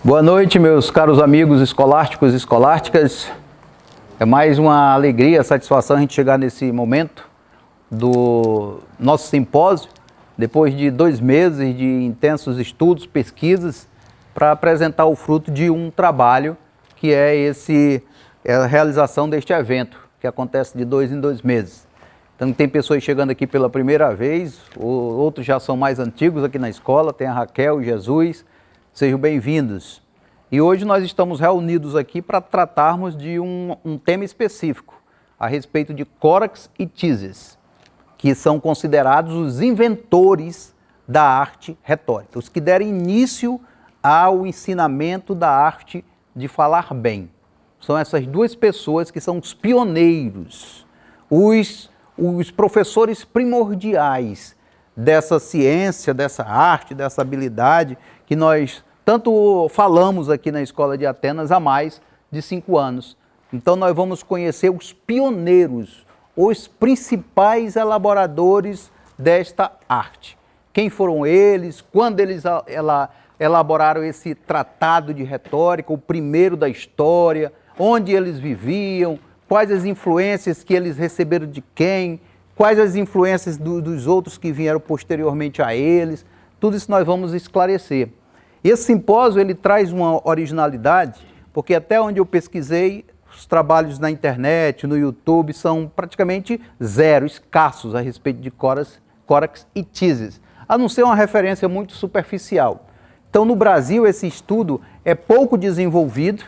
Boa noite, meus caros amigos escolásticos e escolásticas. É mais uma alegria, satisfação a gente chegar nesse momento do nosso simpósio, depois de 2 meses de intensos estudos, pesquisas, para apresentar o fruto de um trabalho que é a realização deste evento, que acontece de 2 em 2 meses. Então tem pessoas chegando aqui pela primeira vez, outros já são mais antigos aqui na escola, tem a Raquel e Jesus. Sejam bem-vindos. E hoje nós estamos reunidos aqui para tratarmos de um tema específico, a respeito de Corax e Tizes, que são considerados os inventores da arte retórica, os que deram início ao ensinamento da arte de falar bem. São essas 2 pessoas que são os pioneiros, os professores primordiais dessa ciência, dessa arte, dessa habilidade que nós tanto falamos aqui na Escola de Atenas há mais de 5 anos. Então nós vamos conhecer os pioneiros, os principais elaboradores desta arte. Quem foram eles, quando eles elaboraram esse tratado de retórica, o primeiro da história, onde eles viviam, quais as influências que eles receberam de quem, quais as influências dos outros que vieram posteriormente a eles. Tudo isso nós vamos esclarecer. Esse simpósio ele traz uma originalidade, porque até onde eu pesquisei, os trabalhos na internet, no YouTube, são praticamente zero, escassos a respeito de Corax e Tizes, a não ser uma referência muito superficial. Então, no Brasil, esse estudo é pouco desenvolvido,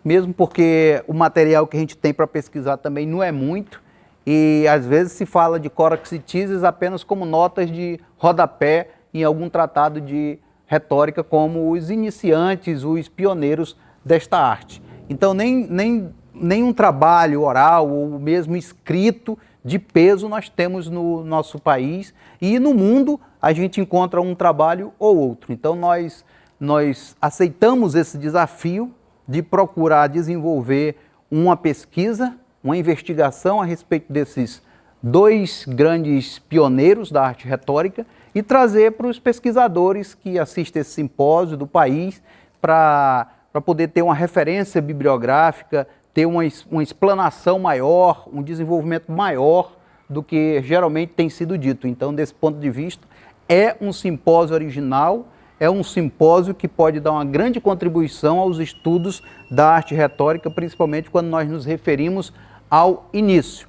mesmo porque o material que a gente tem para pesquisar também não é muito, e às vezes se fala de Corax e Tizes apenas como notas de rodapé em algum tratado de retórica, como os iniciantes, os pioneiros desta arte. Então, nem um trabalho oral ou mesmo escrito de peso nós temos no nosso país, e no mundo a gente encontra um trabalho ou outro. Então, nós aceitamos esse desafio de procurar desenvolver uma pesquisa, uma investigação a respeito desses 2 grandes pioneiros da arte retórica e trazer para os pesquisadores que assistem esse simpósio do país para poder ter uma referência bibliográfica, ter uma explanação maior, um desenvolvimento maior do que geralmente tem sido dito. Então, desse ponto de vista, é um simpósio original, é um simpósio que pode dar uma grande contribuição aos estudos da arte retórica, principalmente quando nós nos referimos ao início.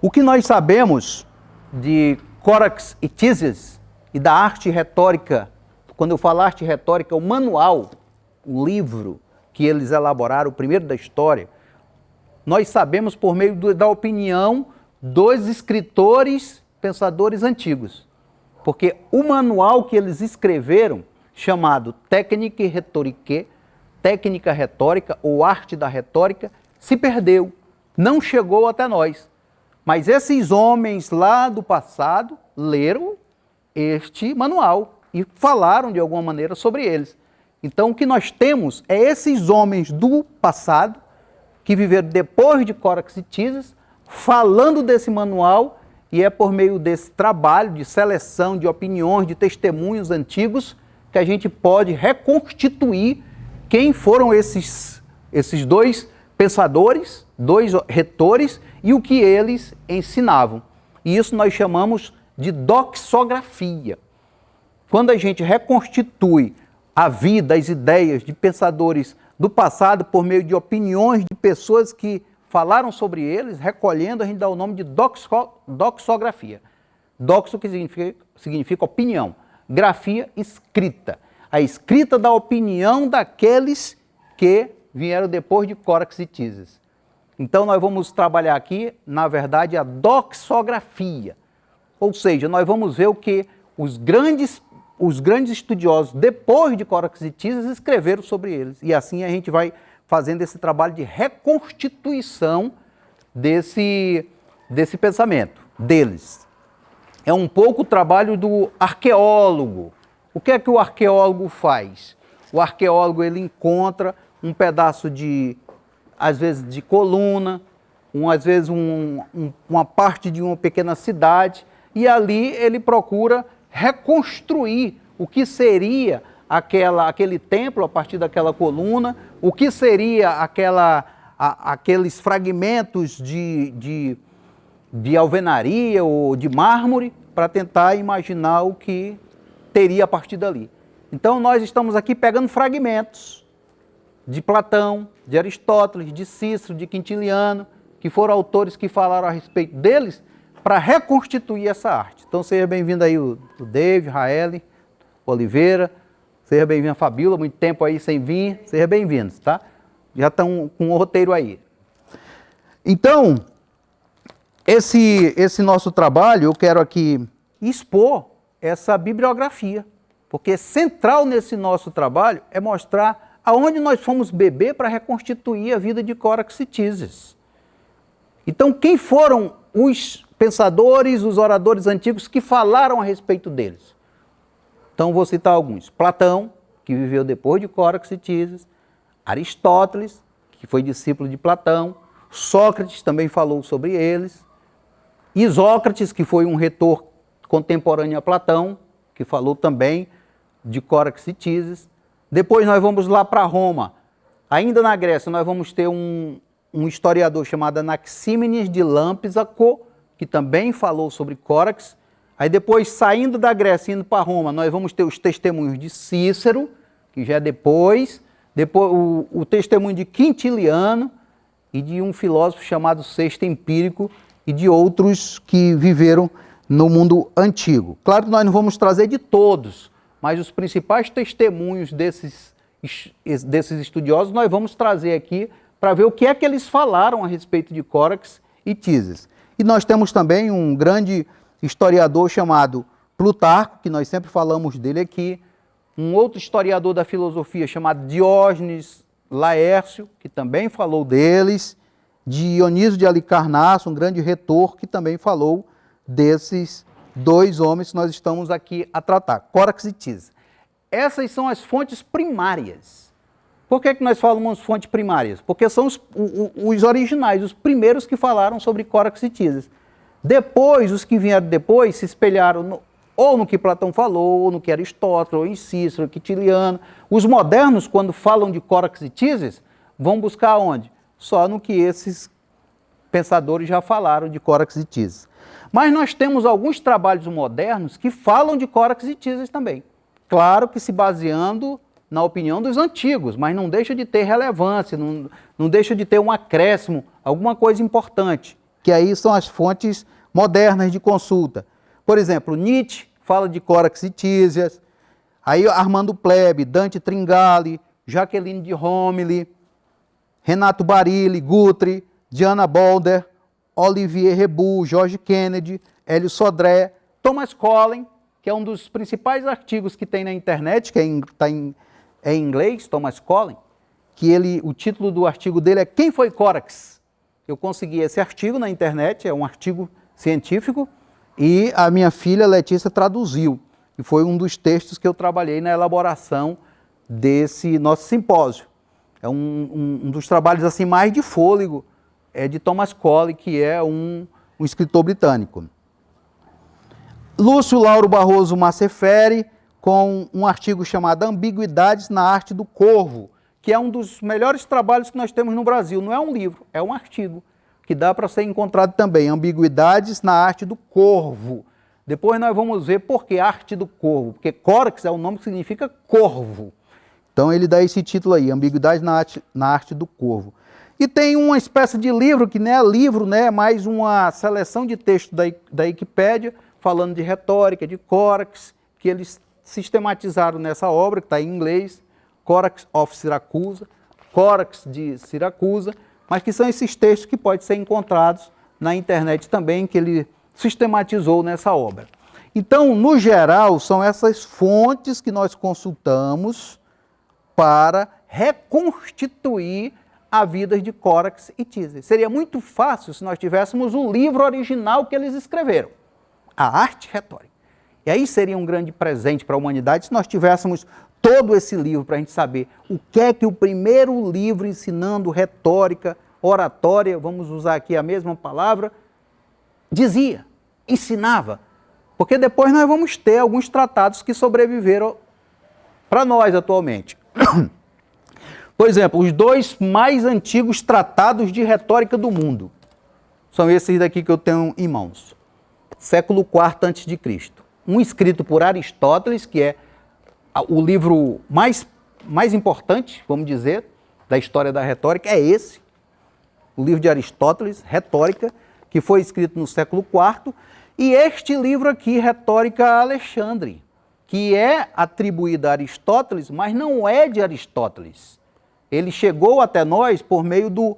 O que nós sabemos de Corax e Tizes e da arte retórica, quando eu falo arte retórica, o manual, o livro que eles elaboraram, o primeiro da história, nós sabemos por meio da opinião dos escritores, pensadores antigos. Porque o manual que eles escreveram, chamado Technique Rhétorique, Técnica Retórica ou Arte da Retórica, se perdeu, não chegou até nós. Mas esses homens lá do passado leram este manual e falaram de alguma maneira sobre eles. Então o que nós temos é esses homens do passado, que viveram depois de Corax e Tizes, falando desse manual, e é por meio desse trabalho de seleção de opiniões, de testemunhos antigos, que a gente pode reconstituir quem foram esses 2 pensadores, 2 retores, e o que eles ensinavam. E isso nós chamamos de doxografia. Quando a gente reconstitui a vida, as ideias de pensadores do passado por meio de opiniões de pessoas que falaram sobre eles, recolhendo, a gente dá o nome de doxografia. Doxo que significa opinião, grafia, escrita. A escrita da opinião daqueles que vieram depois de Corax e Tizes. Então nós vamos trabalhar aqui, na verdade, a doxografia. Ou seja, nós vamos ver o que os grandes estudiosos, depois de Corax e Tizes, escreveram sobre eles. E assim a gente vai fazendo esse trabalho de reconstituição desse pensamento, deles. É um pouco o trabalho do arqueólogo. O que é que o arqueólogo faz? O arqueólogo ele encontra um pedaço às vezes de coluna, às vezes uma parte de uma pequena cidade, e ali ele procura reconstruir o que seria aquele templo a partir daquela coluna, o que seria aqueles fragmentos de alvenaria ou de mármore, para tentar imaginar o que teria a partir dali. Então nós estamos aqui pegando fragmentos de Platão, de Aristóteles, de Cícero, de Quintiliano, que foram autores que falaram a respeito deles, para reconstituir essa arte. Então seja bem-vindo aí o David, Raeli, Oliveira, seja bem-vindo a Fabíola, muito tempo aí sem vir, seja bem-vindos, tá? Já estão com o roteiro aí. Então, esse nosso trabalho, eu quero aqui expor essa bibliografia, porque central nesse nosso trabalho é mostrar aonde nós fomos beber para reconstituir a vida de Córax e Tísias. Então, quem foram os pensadores, os oradores antigos que falaram a respeito deles? Então, vou citar alguns. Platão, que viveu depois de Córax e Tísias, Aristóteles, que foi discípulo de Platão, Sócrates também falou sobre eles, Isócrates, que foi um reitor contemporâneo a Platão, que falou também de Córax e Tísias. Depois nós vamos lá para Roma. Ainda na Grécia, nós vamos ter um historiador chamado Anaxímenes de Lampsaco, que também falou sobre Córax. Aí depois, saindo da Grécia e indo para Roma, nós vamos ter os testemunhos de Cícero, que já é depois o testemunho de Quintiliano e de um filósofo chamado Sexto Empírico e de outros que viveram no mundo antigo. Claro que nós não vamos trazer de todos, mas os principais testemunhos desses estudiosos nós vamos trazer aqui para ver o que é que eles falaram a respeito de Córax e Tísias. E nós temos também um grande historiador chamado Plutarco, que nós sempre falamos dele aqui, um outro historiador da filosofia chamado Diógenes Laércio, que também falou deles, Dionísio de Alicarnasso, um grande retor, que também falou desses dois homens que nós estamos aqui a tratar, Córax e Tísias. Essas são as fontes primárias. Por que nós falamos fontes primárias? Porque são os originais, os primeiros que falaram sobre Córax e Tísias. Depois, os que vieram depois se espelharam ou no que Platão falou, ou no que Aristóteles, ou em Cícero, Quintiliano. Os modernos, quando falam de Córax e Tísias, vão buscar onde? Só no que esses pensadores já falaram de Córax e Tísias. Mas nós temos alguns trabalhos modernos que falam de Córax e Tísias também. Claro que se baseando na opinião dos antigos, mas não deixa de ter relevância, não deixa de ter um acréscimo, alguma coisa importante, que aí são as fontes modernas de consulta. Por exemplo, Nietzsche fala de Córax e Tísias, aí Armando Plebe, Dante Tringali, Jaqueline de Romilly, Renato Barilli, Guthrie, Diana Bolder, Olivier Rebu, George Kennedy, Hélio Sodré, Thomas Collin, que é um dos principais artigos que tem na internet, que está em inglês, Thomas Collin, que o título do artigo dele é Quem foi Córax? Eu consegui esse artigo na internet, é um artigo científico, e a minha filha Letícia traduziu, e foi um dos textos que eu trabalhei na elaboração desse nosso simpósio. É um dos trabalhos assim mais de fôlego, é de Thomas Collin, que é um escritor britânico. Lúcio Lauro Barroso Maceferi, com um artigo chamado Ambiguidades na Arte do Corvo, que é um dos melhores trabalhos que nós temos no Brasil. Não é um livro, é um artigo, que dá para ser encontrado também, Ambiguidades na Arte do Corvo. Depois nós vamos ver por que Arte do Corvo, porque Córax é um nome que significa corvo. Então ele dá esse título aí, Ambiguidades na Arte do Corvo. E tem uma espécie de livro, que não é livro, né, é mais uma seleção de textos da Wikipédia, falando de retórica, de Córax, que eles sistematizaram nessa obra, que está em inglês, Corax of Siracusa, Córax de Siracusa, mas que são esses textos que podem ser encontrados na internet também, que ele sistematizou nessa obra. Então, no geral, são essas fontes que nós consultamos para reconstituir a vida de Córax e Tísias. Seria muito fácil se nós tivéssemos o livro original que eles escreveram, A Arte Retórica. E aí seria um grande presente para a humanidade se nós tivéssemos todo esse livro para a gente saber o que é que o primeiro livro ensinando retórica, oratória, vamos usar aqui a mesma palavra, dizia, ensinava. Porque depois nós vamos ter alguns tratados que sobreviveram para nós atualmente. Por exemplo, os dois mais antigos tratados de retórica do mundo são esses daqui que eu tenho em mãos. Século IV a.C. Um escrito por Aristóteles, que é o livro mais importante, vamos dizer, da história da retórica, é esse. O livro de Aristóteles, Retórica, que foi escrito no século IV. E este livro aqui, Retórica Alexandre, que é atribuído a Aristóteles, mas não é de Aristóteles. Ele chegou até nós por meio do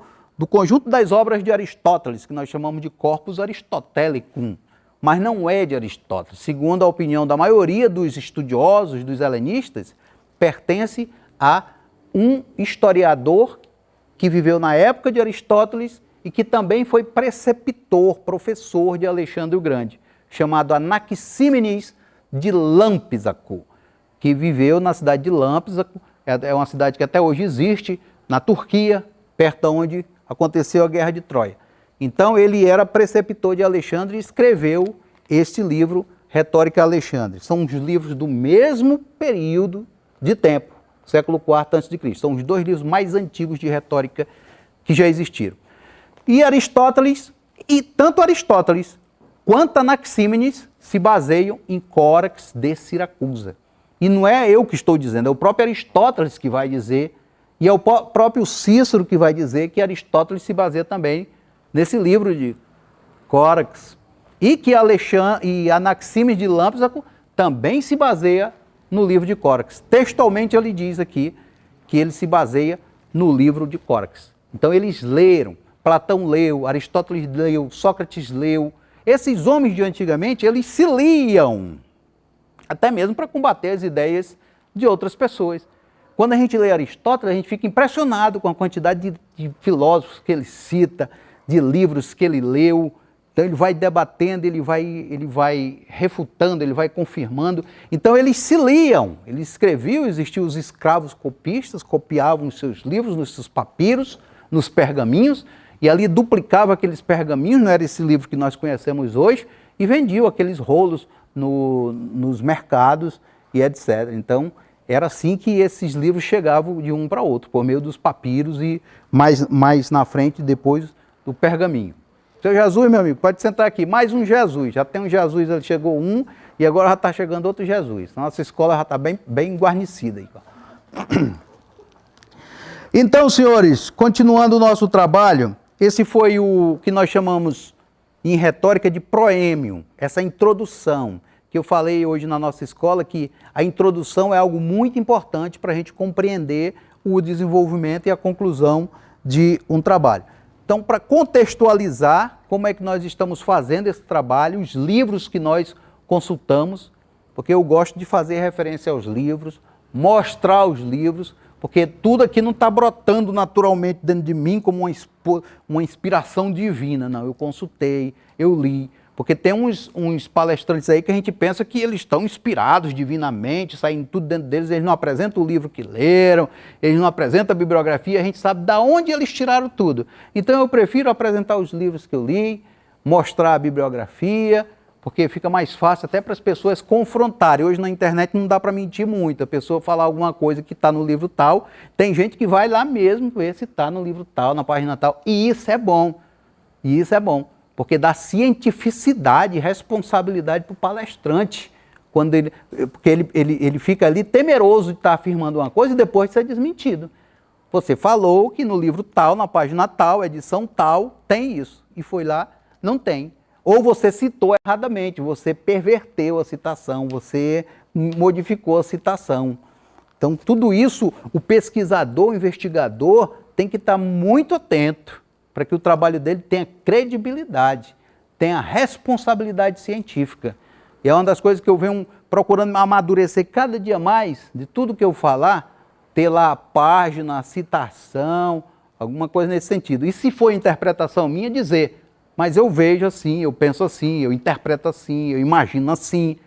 conjunto das obras de Aristóteles, que nós chamamos de Corpus Aristotelicum, mas não é de Aristóteles. Segundo a opinião da maioria dos estudiosos, dos helenistas, pertence a um historiador que viveu na época de Aristóteles e que também foi preceptor, professor de Alexandre o Grande, chamado Anaxímenes de Lampsaco, que viveu na cidade de Lampsaco. É uma cidade que até hoje existe, na Turquia, perto de onde aconteceu a Guerra de Troia. Então ele era preceptor de Alexandre e escreveu este livro, Retórica Alexandre. São os livros do mesmo período de tempo, século IV a.C. São os dois livros mais antigos de retórica que já existiram. E Aristóteles, e tanto Aristóteles quanto Anaxímenes se baseiam em Córax de Siracusa. E não é eu que estou dizendo, é o próprio Aristóteles que vai dizer, e é o próprio Cícero que vai dizer que Aristóteles se baseia também nesse livro de Córax, e que Anaxímenes de Lampsaco também se baseia no livro de Córax. Textualmente ele diz aqui que ele se baseia no livro de Córax. Então eles leram, Platão leu, Aristóteles leu, Sócrates leu. Esses homens de antigamente, eles se liam, até mesmo para combater as ideias de outras pessoas. Quando a gente lê Aristóteles, a gente fica impressionado com a quantidade de filósofos que ele cita, de livros que ele leu. Então ele vai debatendo, ele vai refutando, ele vai confirmando. Então eles se liam, eles escreviam, existiam os escravos copistas, copiavam os seus livros nos seus papiros, nos pergaminhos, e ali duplicava aqueles pergaminhos, não era esse livro que nós conhecemos hoje, e vendiam aqueles rolos nos mercados e etc. Então era assim que esses livros chegavam de um para outro, por meio dos papiros e mais na frente, depois do pergaminho. Seu Jesus, meu amigo, pode sentar aqui. Mais um Jesus. Já tem um Jesus, ele chegou um, e agora já está chegando outro Jesus. Nossa escola já está bem guarnecida aí. Então, senhores, continuando o nosso trabalho, esse foi o que nós chamamos em retórica de proêmio, essa introdução, que eu falei hoje na nossa escola, que a introdução é algo muito importante para a gente compreender o desenvolvimento e a conclusão de um trabalho. Então, para contextualizar como é que nós estamos fazendo esse trabalho, os livros que nós consultamos, porque eu gosto de fazer referência aos livros, mostrar os livros, porque tudo aqui não está brotando naturalmente dentro de mim como uma inspiração divina, não. Eu consultei, eu li, porque tem uns palestrantes aí que a gente pensa que eles estão inspirados divinamente, saindo tudo dentro deles, eles não apresentam o livro que leram, eles não apresentam a bibliografia, a gente sabe de onde eles tiraram tudo. Então eu prefiro apresentar os livros que eu li, mostrar a bibliografia, porque fica mais fácil até para as pessoas confrontarem. Hoje na internet não dá para mentir muito, a pessoa falar alguma coisa que está no livro tal, tem gente que vai lá mesmo ver se está no livro tal, na página tal, e isso é bom, porque dá cientificidade e responsabilidade para o palestrante, porque ele fica ali temeroso de estar afirmando uma coisa e depois de ser desmentido. Você falou que no livro tal, na página tal, edição tal, tem isso, e foi lá, não tem. Ou você citou erradamente, você perverteu a citação, você modificou a citação. Então, tudo isso, o pesquisador, o investigador, tem que estar muito atento para que o trabalho dele tenha credibilidade, tenha responsabilidade científica. E é uma das coisas que eu venho procurando amadurecer cada dia mais, de tudo que eu falar, ter lá a página, a citação, alguma coisa nesse sentido. E se for interpretação minha, dizer... Mas eu vejo assim, eu penso assim, eu interpreto assim, eu imagino assim,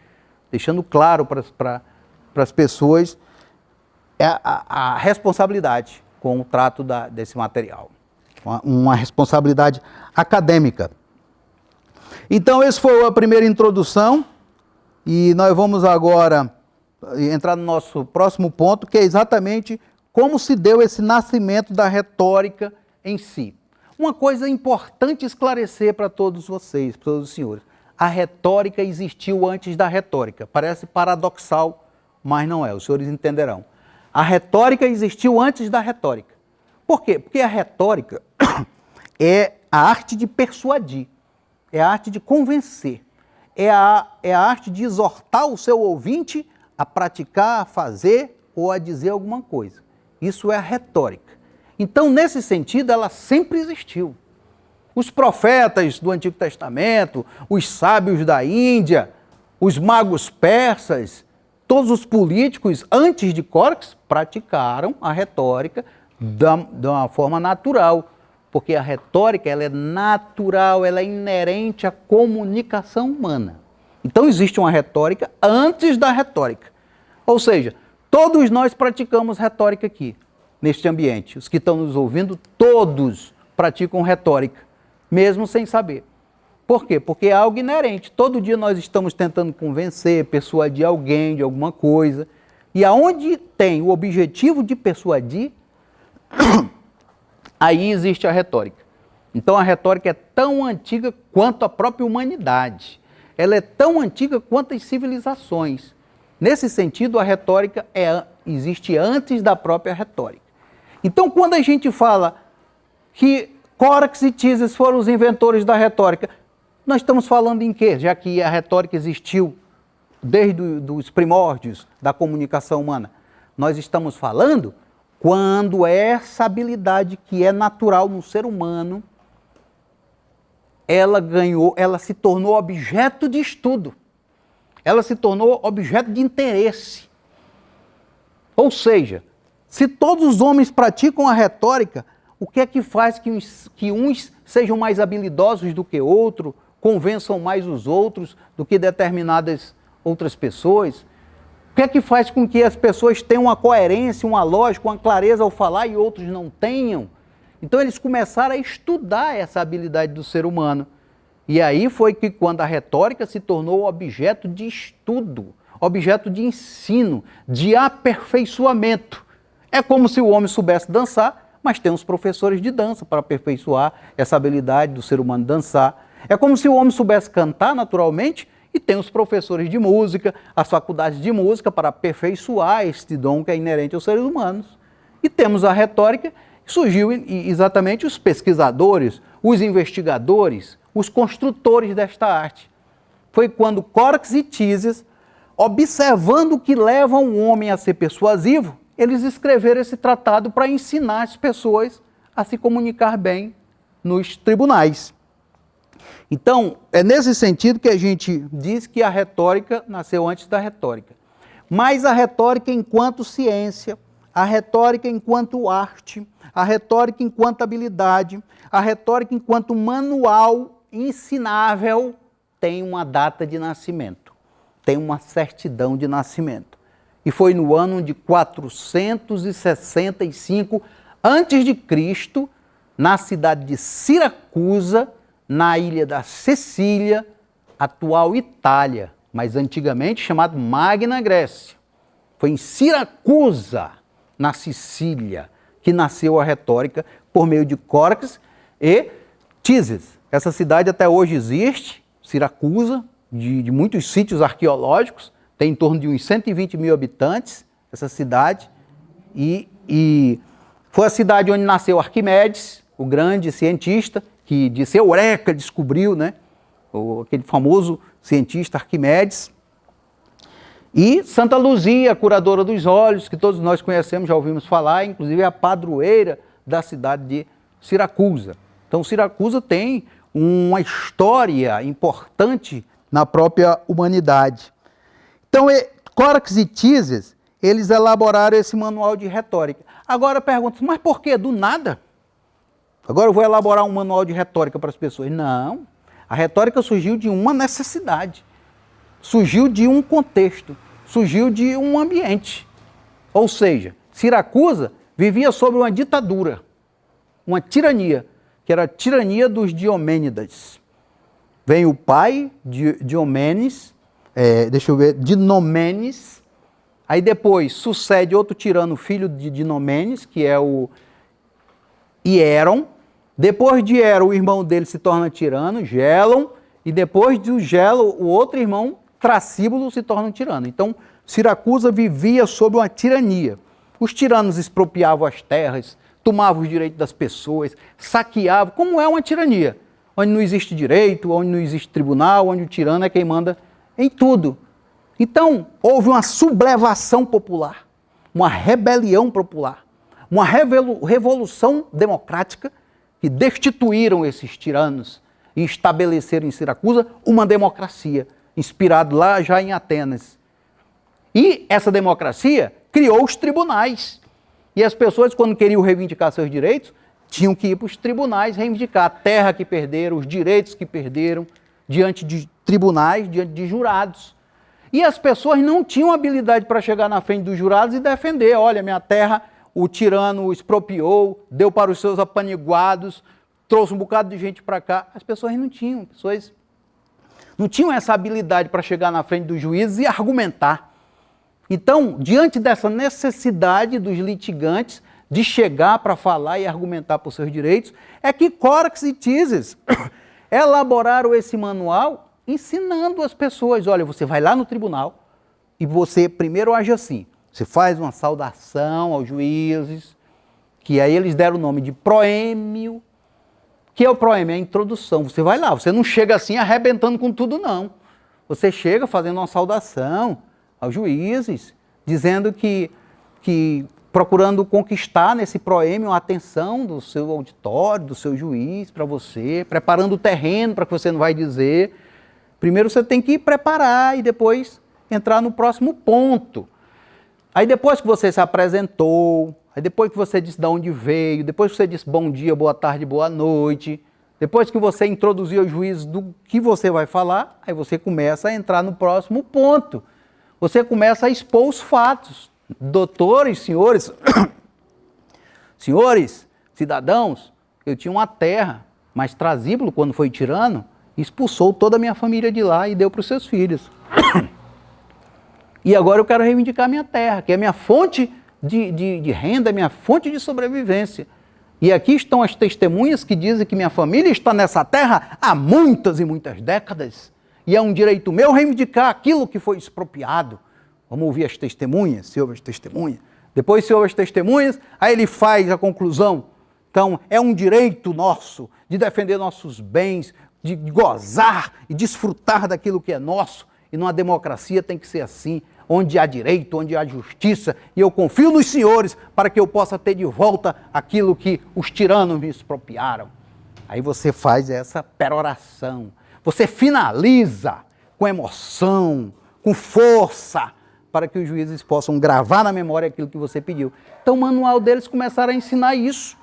deixando claro para as pessoas a responsabilidade com o trato desse material, uma responsabilidade acadêmica. Então, essa foi a primeira introdução e nós vamos agora entrar no nosso próximo ponto, que é exatamente como se deu esse nascimento da retórica em si. Uma coisa importante esclarecer para todos vocês, para todos os senhores. A retórica existiu antes da retórica. Parece paradoxal, mas não é, os senhores entenderão. A retórica existiu antes da retórica. Por quê? Porque a retórica é a arte de persuadir, é a arte de convencer, é a arte de exortar o seu ouvinte a praticar, a fazer ou a dizer alguma coisa. Isso é a retórica. Então, nesse sentido, ela sempre existiu. Os profetas do Antigo Testamento, os sábios da Índia, os magos persas, todos os políticos antes de Córax praticaram a retórica de uma forma natural, porque a retórica ela é natural, ela é inerente à comunicação humana. Então existe uma retórica antes da retórica. Ou seja, todos nós praticamos retórica aqui, neste ambiente. Os que estão nos ouvindo, todos praticam retórica, mesmo sem saber. Por quê? Porque é algo inerente. Todo dia nós estamos tentando convencer, persuadir alguém de alguma coisa. E aonde tem o objetivo de persuadir, aí existe a retórica. Então a retórica é tão antiga quanto a própria humanidade. Ela é tão antiga quanto as civilizações. Nesse sentido, a retórica existe antes da própria retórica. Então, quando a gente fala que Córax e Tísias foram os inventores da retórica, nós estamos falando em quê? Já que a retórica existiu desde os primórdios da comunicação humana. Nós estamos falando quando essa habilidade que é natural no ser humano, ela se tornou objeto de estudo. Ela se tornou objeto de interesse. Ou seja, se todos os homens praticam a retórica, o que é que faz que uns sejam mais habilidosos do que outros, convençam mais os outros do que determinadas outras pessoas? O que é que faz com que as pessoas tenham uma coerência, uma lógica, uma clareza ao falar e outros não tenham? Então eles começaram a estudar essa habilidade do ser humano. E aí foi que quando a retórica se tornou objeto de estudo, objeto de ensino, de aperfeiçoamento. É como se o homem soubesse dançar, mas tem os professores de dança para aperfeiçoar essa habilidade do ser humano dançar. É como se o homem soubesse cantar naturalmente e tem os professores de música, as faculdades de música para aperfeiçoar este dom que é inerente aos seres humanos. E temos a retórica, surgiu exatamente os pesquisadores, os investigadores, os construtores desta arte. Foi quando Córax e Tísias, observando o que leva um homem a ser persuasivo, eles escreveram esse tratado para ensinar as pessoas a se comunicar bem nos tribunais. Então, é nesse sentido que a gente diz que a retórica nasceu antes da retórica. Mas a retórica enquanto ciência, a retórica enquanto arte, a retórica enquanto habilidade, a retórica enquanto manual ensinável, tem uma data de nascimento, tem uma certidão de nascimento. E foi no ano de 465 a.C., na cidade de Siracusa, na ilha da Sicília, atual Itália, mas antigamente chamado Magna Grécia. Foi em Siracusa, na Sicília, que nasceu a retórica por meio de Córax e Tísias. Essa cidade até hoje existe, Siracusa, de muitos sítios arqueológicos, tem em torno de uns 120 mil habitantes, essa cidade, e foi a cidade onde nasceu Arquimedes, o grande cientista, que disse Eureka, descobriu, né? Aquele famoso cientista Arquimedes. E Santa Luzia, curadora dos olhos, que todos nós conhecemos, já ouvimos falar, inclusive é a padroeira da cidade de Siracusa. Então Siracusa tem uma história importante na própria humanidade. Então, Córax e Tísias, eles elaboraram esse manual de retórica. Agora pergunta, mas por que? Do nada? Agora eu vou elaborar um manual de retórica para as pessoas. Não, a retórica surgiu de uma necessidade, surgiu de um contexto, surgiu de um ambiente. Ou seja, Siracusa vivia sob uma ditadura, uma tirania, que era a tirania dos Diomênidas. Vem o pai de Dinomenes, Aí depois sucede outro tirano, filho de Dinomenes, que é o Hieron. Depois de Hieron, o irmão dele se torna tirano, Gelon. E depois do Gelon, o outro irmão, Trasíbulo, se torna um tirano. Então, Siracusa vivia sob uma tirania. Os tiranos expropriavam as terras, tomavam os direitos das pessoas, saqueavam, como é uma tirania, onde não existe direito, onde não existe tribunal, onde o tirano é quem manda em tudo. Então, houve uma sublevação popular, uma rebelião popular, uma revolução democrática que destituíram esses tiranos e estabeleceram em Siracusa uma democracia, inspirado lá já em Atenas. E essa democracia criou os tribunais. E as pessoas, quando queriam reivindicar seus direitos, tinham que ir para os tribunais reivindicar a terra que perderam, os direitos que perderam, diante de tribunais, diante de jurados. E as pessoas não tinham habilidade para chegar na frente dos jurados e defender. Olha, minha terra, o tirano expropriou, deu para os seus apaniguados, trouxe um bocado de gente para cá. As pessoas não tinham, não tinham essa habilidade para chegar na frente dos juízes e argumentar. Então, diante dessa necessidade dos litigantes de chegar para falar e argumentar por seus direitos, é que Córax e Tísias elaboraram esse manual ensinando as pessoas, olha, você vai lá no tribunal e você primeiro age assim, você faz uma saudação aos juízes, que aí eles deram o nome de proêmio. Que é o proêmio? É a introdução. Você vai lá, você não chega assim arrebentando com tudo, não. Você chega fazendo uma saudação aos juízes, dizendo que procurando conquistar nesse proêmio a atenção do seu auditório, do seu juiz para você, preparando o terreno para que você não vai dizer. Primeiro você tem que preparar e depois entrar no próximo ponto. Aí depois que você se apresentou, aí depois que você disse de onde veio, depois que você disse bom dia, boa tarde, boa noite, depois que você introduziu o juízo do que você vai falar, aí você começa a entrar no próximo ponto. Você começa a expor os fatos. Doutores, senhores, senhores, cidadãos, eu tinha uma terra, mas Trasíbulo, quando foi tirano, expulsou toda a minha família de lá e deu para os seus filhos. E agora eu quero reivindicar minha terra, que é minha fonte de renda, minha fonte de sobrevivência. E aqui estão as testemunhas que dizem que minha família está nessa terra há muitas e muitas décadas. E é um direito meu reivindicar aquilo que foi expropriado. Vamos ouvir as testemunhas, se ouve as testemunhas. Depois se ouve as testemunhas, aí ele faz a conclusão. Então, é um direito nosso de defender nossos bens, de gozar e desfrutar daquilo que é nosso. E numa democracia tem que ser assim, onde há direito, onde há justiça. E eu confio nos senhores para que eu possa ter de volta aquilo que os tiranos me expropriaram. Aí você faz essa peroração. Você finaliza com emoção, com força, para que os juízes possam gravar na memória aquilo que você pediu. Então o manual deles começaram a ensinar isso.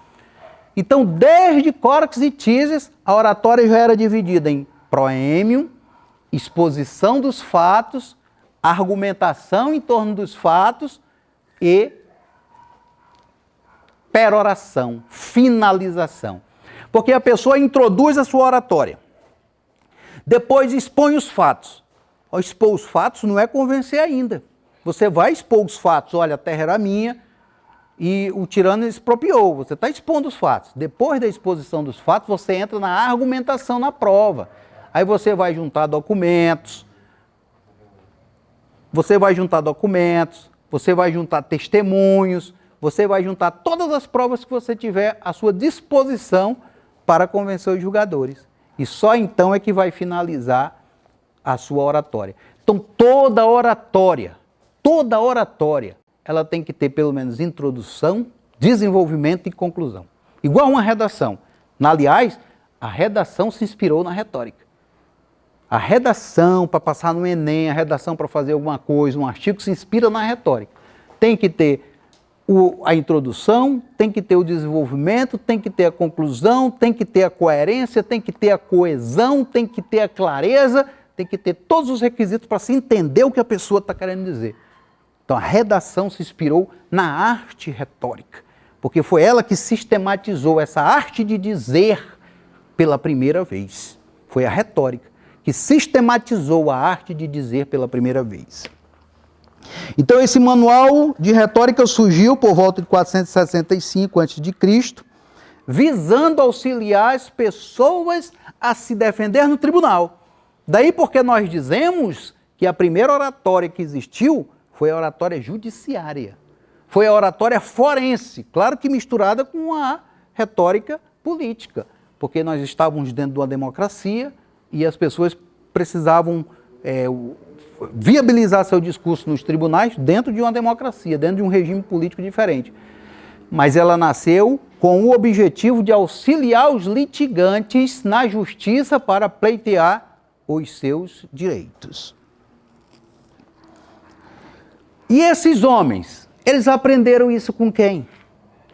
Então, desde Córax e Tísias, a oratória já era dividida em proêmio, exposição dos fatos, argumentação em torno dos fatos e peroração, finalização. Porque a pessoa introduz a sua oratória, depois expõe os fatos. Ao expor os fatos não é convencer ainda. Você vai expor os fatos, olha, a terra era minha e o tirano expropriou. Você está expondo os fatos. Depois da exposição dos fatos, você entra na argumentação, na prova. Aí você vai juntar documentos, você vai juntar testemunhos, você vai juntar todas as provas que você tiver à sua disposição para convencer os julgadores. E só então é que vai finalizar a sua oratória. Então toda oratória, ela tem que ter pelo menos introdução, desenvolvimento e conclusão. Igual uma redação. Aliás, a redação se inspirou na retórica. A redação para passar no Enem, a redação para fazer alguma coisa, um artigo, se inspira na retórica. Tem que ter a introdução, tem que ter o desenvolvimento, tem que ter a conclusão, tem que ter a coerência, tem que ter a coesão, tem que ter a clareza, tem que ter todos os requisitos para se entender o que a pessoa está querendo dizer. Então a redação se inspirou na arte retórica, porque foi ela que sistematizou essa arte de dizer pela primeira vez. Foi a retórica que sistematizou a arte de dizer pela primeira vez. Então esse manual de retórica surgiu por volta de 465 a.C., visando auxiliar as pessoas a se defender no tribunal. Daí porque nós dizemos que a primeira oratória que existiu foi a oratória judiciária. Foi a oratória forense, claro que misturada com a retórica política, porque nós estávamos dentro de uma democracia e as pessoas precisavam viabilizar seu discurso nos tribunais dentro de uma democracia, dentro de um regime político diferente. Mas ela nasceu com o objetivo de auxiliar os litigantes na justiça para pleitear os seus direitos. E esses homens, eles aprenderam isso com quem?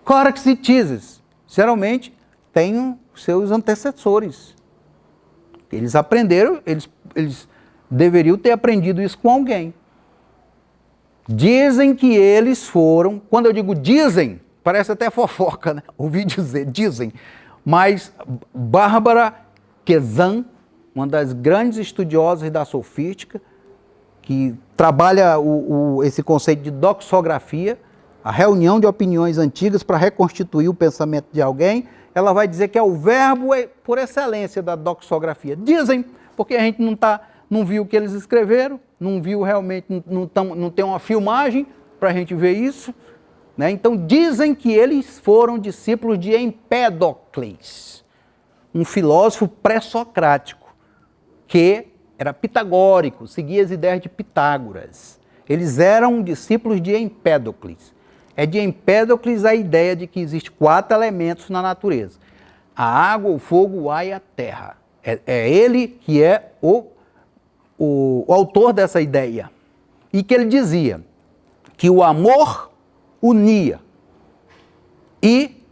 Corax e Tises. Geralmente têm seus antecessores. Eles aprenderam, eles deveriam ter aprendido isso com alguém. Dizem que eles foram, quando eu digo dizem, parece até fofoca, né? Ouvi dizer, dizem. Mas Bárbara Kezan, uma das grandes estudiosas da sofística, que trabalha esse conceito de doxografia, a reunião de opiniões antigas para reconstituir o pensamento de alguém, ela vai dizer que é o verbo por excelência da doxografia. Dizem, porque a gente não viu o que eles escreveram, não viu realmente, não tem uma filmagem para a gente ver isso. Né? Então dizem que eles foram discípulos de Empédocles, um filósofo pré-socrático, que era pitagórico, seguia as ideias de Pitágoras. Eles eram discípulos de Empédocles. É de Empédocles a ideia de que existem 4 elementos na natureza: a água, o fogo, o ar e a terra. É ele que é o autor dessa ideia. E que ele dizia que o amor unia e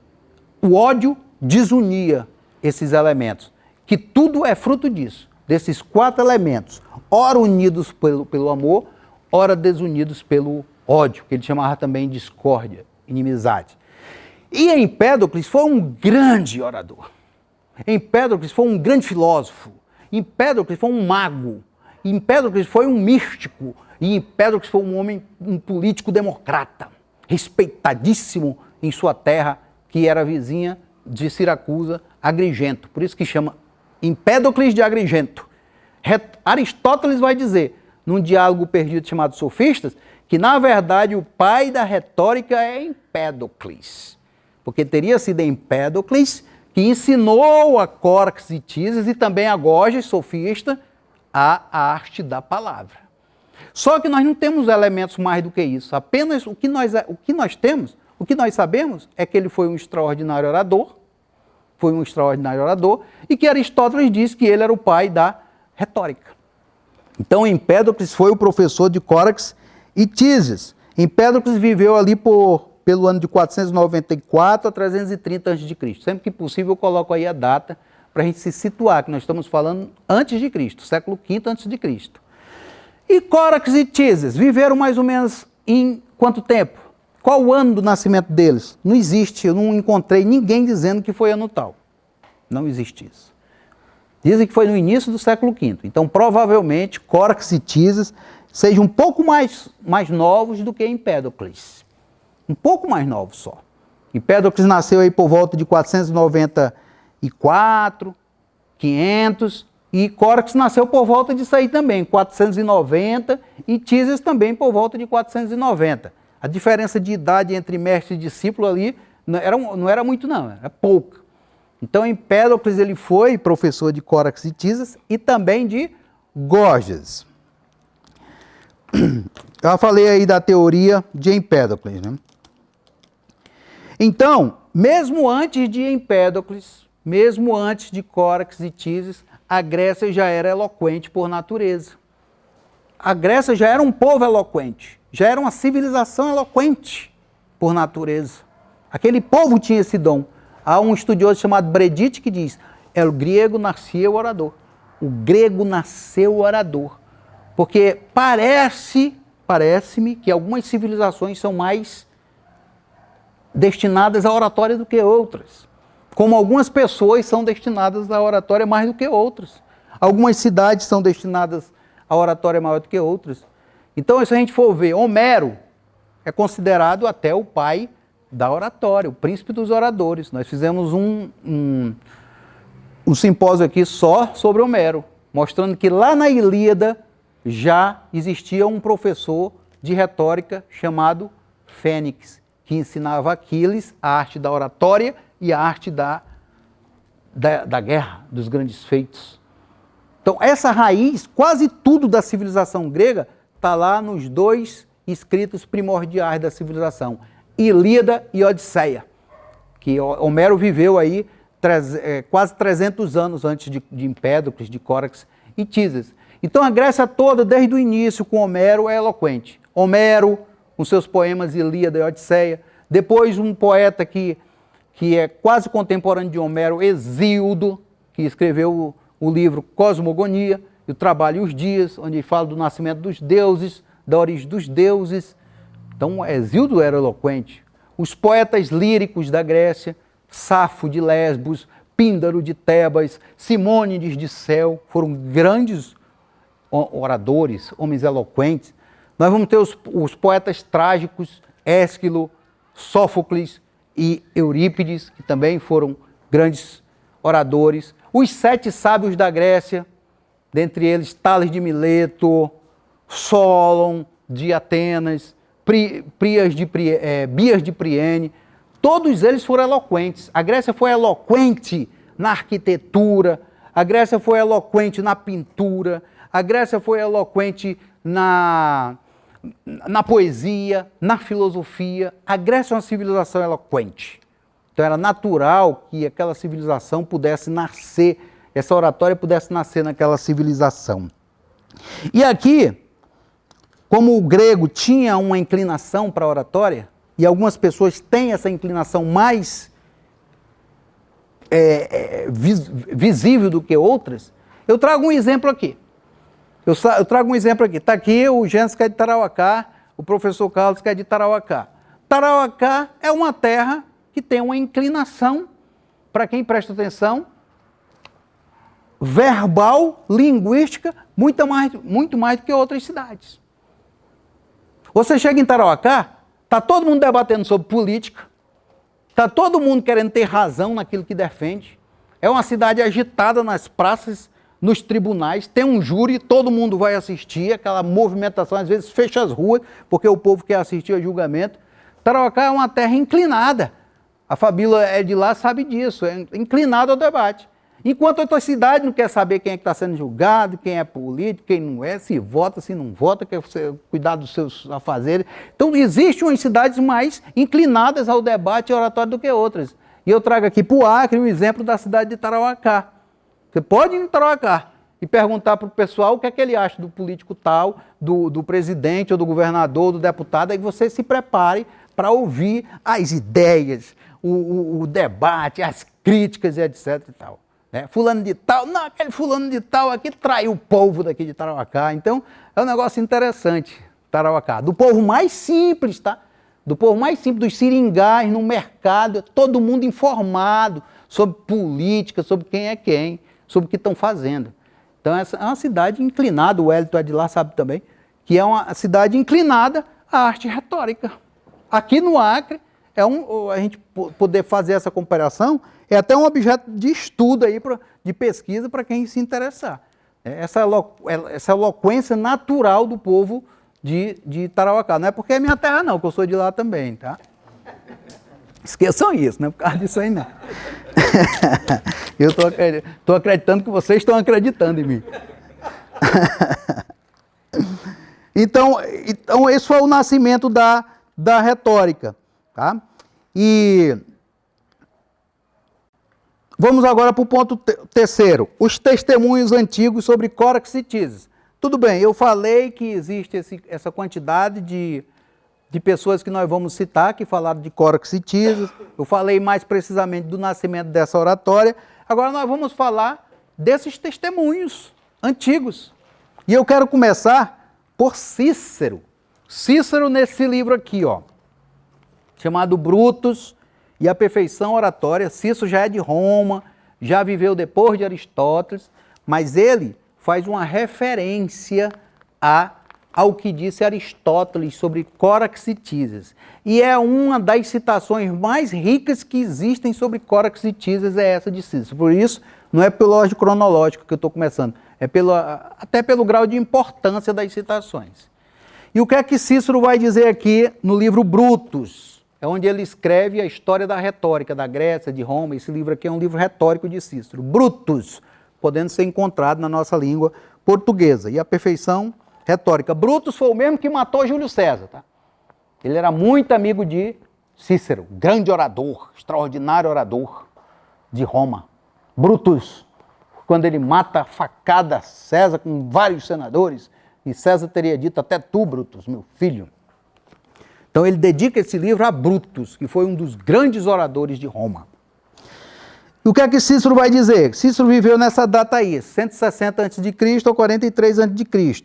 o ódio desunia esses elementos. Que tudo é fruto disso, desses 4 elementos, ora unidos pelo amor, ora desunidos pelo ódio, que ele chamava também de discórdia, inimizade. E Empédocles foi um grande orador. Empédocles foi um grande filósofo. Empédocles foi um mago. Empédocles foi um místico. E Empédocles foi um político democrata, respeitadíssimo em sua terra, que era vizinha de Siracusa, Agrigento. Por isso que chama Empédocles de Agrigento. Aristóteles vai dizer, num diálogo perdido chamado Sofistas, que na verdade o pai da retórica é Empédocles. Porque teria sido Empédocles que ensinou a Corax e Tises e também a Gorgias, sofista, a arte da palavra. Só que nós não temos elementos mais do que isso. Apenas o que nós temos, o que nós sabemos é que ele foi um extraordinário orador, e que Aristóteles disse que ele era o pai da retórica. Então Empédocles foi o professor de Corax e Tises. Empédocles viveu ali pelo ano de 494 a 330 a.C. Sempre que possível eu coloco aí a data para a gente se situar, que nós estamos falando antes de Cristo, século V antes de Cristo. E Corax e Tises viveram mais ou menos em quanto tempo? Qual o ano do nascimento deles? Não existe, eu não encontrei ninguém dizendo que foi ano tal. Não existe isso. Dizem que foi no início do século V. Então, provavelmente, Corax e Tises sejam um pouco mais novos do que Empédocles. Um pouco mais novos só. Empédocles nasceu aí por volta de 494, 500, e Corax nasceu por volta disso aí também, 490, e Tises também por volta de 490. A diferença de idade entre mestre e discípulo ali não era muito não, era pouca. Então Empédocles ele foi professor de Corax e Tises e também de Gorgias. Já falei aí da teoria de Empédocles, né? Então, mesmo antes de Empédocles, mesmo antes de Corax e Tises, a Grécia já era eloquente por natureza. A Grécia já era um povo eloquente, já era uma civilização eloquente por natureza. Aquele povo tinha esse dom. Há um estudioso chamado Bredite que diz, o grego nasceu orador. O grego nasceu orador. Porque parece-me que algumas civilizações são mais destinadas à oratória do que outras. Como algumas pessoas são destinadas à oratória mais do que outras. Algumas cidades são destinadas à oratória maior do que outras. Então, se a gente for ver, Homero é considerado até o pai da oratória, o príncipe dos oradores. Nós fizemos um simpósio aqui só sobre Homero, mostrando que lá na Ilíada já existia um professor de retórica chamado Fênix, que ensinava a Aquiles a arte da oratória e a arte da guerra, dos grandes feitos. Então, essa raiz, quase tudo da civilização grega, está lá nos dois escritos primordiais da civilização, Ilíada e Odisseia, que Homero viveu aí quase 300 anos antes de Empédocles, de Córax e Tísias. Então, a Grécia toda, desde o início, com Homero, é eloquente. Homero, com seus poemas Ilíada e Odisseia. Depois, um poeta que é quase contemporâneo de Homero, Hesíodo, que escreveu o livro Cosmogonia, e o Trabalho e os Dias, onde ele fala do nascimento dos deuses, da origem dos deuses. Então, Hesíodo era eloquente. Os poetas líricos da Grécia, Safo de Lesbos, Píndaro de Tebas, Simônides de Céu, foram grandes oradores, homens eloquentes. Nós vamos ter os poetas trágicos, Ésquilo, Sófocles e Eurípides, que também foram grandes oradores. Os 7 sábios da Grécia, dentre eles Tales de Mileto, Solon de Atenas, Bias de Priene, todos eles foram eloquentes. A Grécia foi eloquente na arquitetura, a Grécia foi eloquente na pintura, a Grécia foi eloquente na poesia, na filosofia. A Grécia é uma civilização eloquente. Então era natural que aquela civilização pudesse nascer, essa oratória pudesse nascer naquela civilização. E aqui, como o grego tinha uma inclinação para a oratória, e algumas pessoas têm essa inclinação mais visível do que outras, eu trago um exemplo aqui. Eu trago um exemplo aqui. Está aqui o Gênesis, que é de Tarauacá, o professor Carlos, que é de Tarauacá. Tarauacá é uma terra que tem uma inclinação, para quem presta atenção, verbal, linguística, muito mais do que outras cidades. Você chega em Tarauacá, está todo mundo debatendo sobre política, está todo mundo querendo ter razão naquilo que defende. É uma cidade agitada nas praças, nos tribunais, tem um júri, todo mundo vai assistir, aquela movimentação, às vezes fecha as ruas, porque o povo quer assistir ao julgamento. Tarauacá é uma terra inclinada. A Fabíola é de lá, sabe disso, é inclinada ao debate. Enquanto outra cidade não quer saber quem é que está sendo julgado, quem é político, quem não é, se vota, se não vota, quer cuidar dos seus afazeres. Então, existem umas cidades mais inclinadas ao debate oratório do que outras. E eu trago aqui para o Acre um exemplo da cidade de Tarauacá. Você pode ir em Tarauacá e perguntar para o pessoal o que é que ele acha do político tal, do presidente ou do governador, do deputado, aí você se prepare para ouvir as ideias, o debate, as críticas, etc. e tal. Fulano de tal, não, aquele fulano de tal aqui traiu o povo daqui de Tarauacá. Então, é um negócio interessante, Tarauacá. Do povo mais simples, tá? Do povo mais simples, dos seringais no mercado, todo mundo informado sobre política, sobre quem é quem, sobre o que estão fazendo. Então, essa é uma cidade inclinada, o Wellington é de lá, sabe também, que é uma cidade inclinada à arte retórica. Aqui no Acre, a gente poder fazer essa comparação é até um objeto de estudo aí, de pesquisa para quem se interessar. Essa eloquência natural do povo de Tarauacá. Não é porque é minha terra não, que eu sou de lá também, tá? Esqueçam isso, não é por causa disso aí não. Eu estou acreditando que vocês estão acreditando em mim. Então, esse foi o nascimento da retórica. Tá? E vamos agora para o ponto terceiro. Os testemunhos antigos sobre Córax e Tísias. Tudo bem, eu falei que existe essa quantidade de pessoas que nós vamos citar, que falaram de Córax e Tísias. Eu falei mais precisamente do nascimento dessa oratória. Agora nós vamos falar desses testemunhos antigos. E eu quero começar por Cícero. Cícero nesse livro aqui, ó, chamado Brutus e a Perfeição Oratória. Cícero já é de Roma, já viveu depois de Aristóteles, mas ele faz uma referência a ao que disse Aristóteles sobre Córax e Tísias. E é uma das citações mais ricas que existem sobre Córax e Tísias, é essa de Cícero. Por isso, não é pelo ordem cronológica que eu estou começando, é até pelo grau de importância das citações. E o que é que Cícero vai dizer aqui no livro Brutus? É onde ele escreve a história da retórica da Grécia, de Roma. Esse livro aqui é um livro retórico de Cícero. Brutus, podendo ser encontrado na nossa língua portuguesa. E a perfeição retórica. Brutus foi o mesmo que matou Júlio César. Tá? Ele era muito amigo de Cícero, grande orador, extraordinário orador de Roma. Brutus, quando ele mata a facada César com vários senadores, e César teria dito: até tu, Brutus, meu filho. Então ele dedica esse livro a Brutus, que foi um dos grandes oradores de Roma. E o que é que Cícero vai dizer? Cícero viveu nessa data aí, 160 a.C. ou 43 a.C.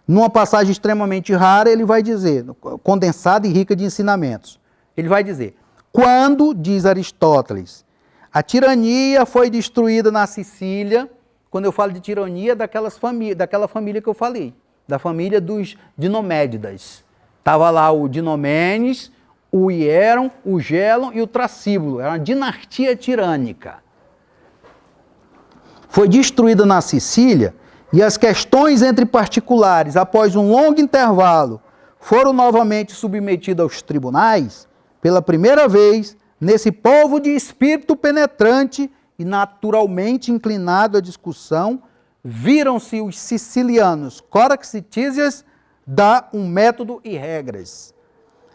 Numa passagem extremamente rara, ele vai dizer, condensada e rica de ensinamentos. Ele vai dizer: quando, diz Aristóteles, a tirania foi destruída na Sicília, quando eu falo de tirania, daquela família que eu falei, da família dos Dinomédidas. Estava lá o Dinomenes, o Hieron, o Gelon e o Trasíbulo. Era uma dinastia tirânica. Foi destruída na Sicília e as questões entre particulares, após um longo intervalo, foram novamente submetidas aos tribunais. Pela primeira vez, nesse povo de espírito penetrante e naturalmente inclinado à discussão, viram-se os sicilianos, Córax e Tísias, dar um método e regras.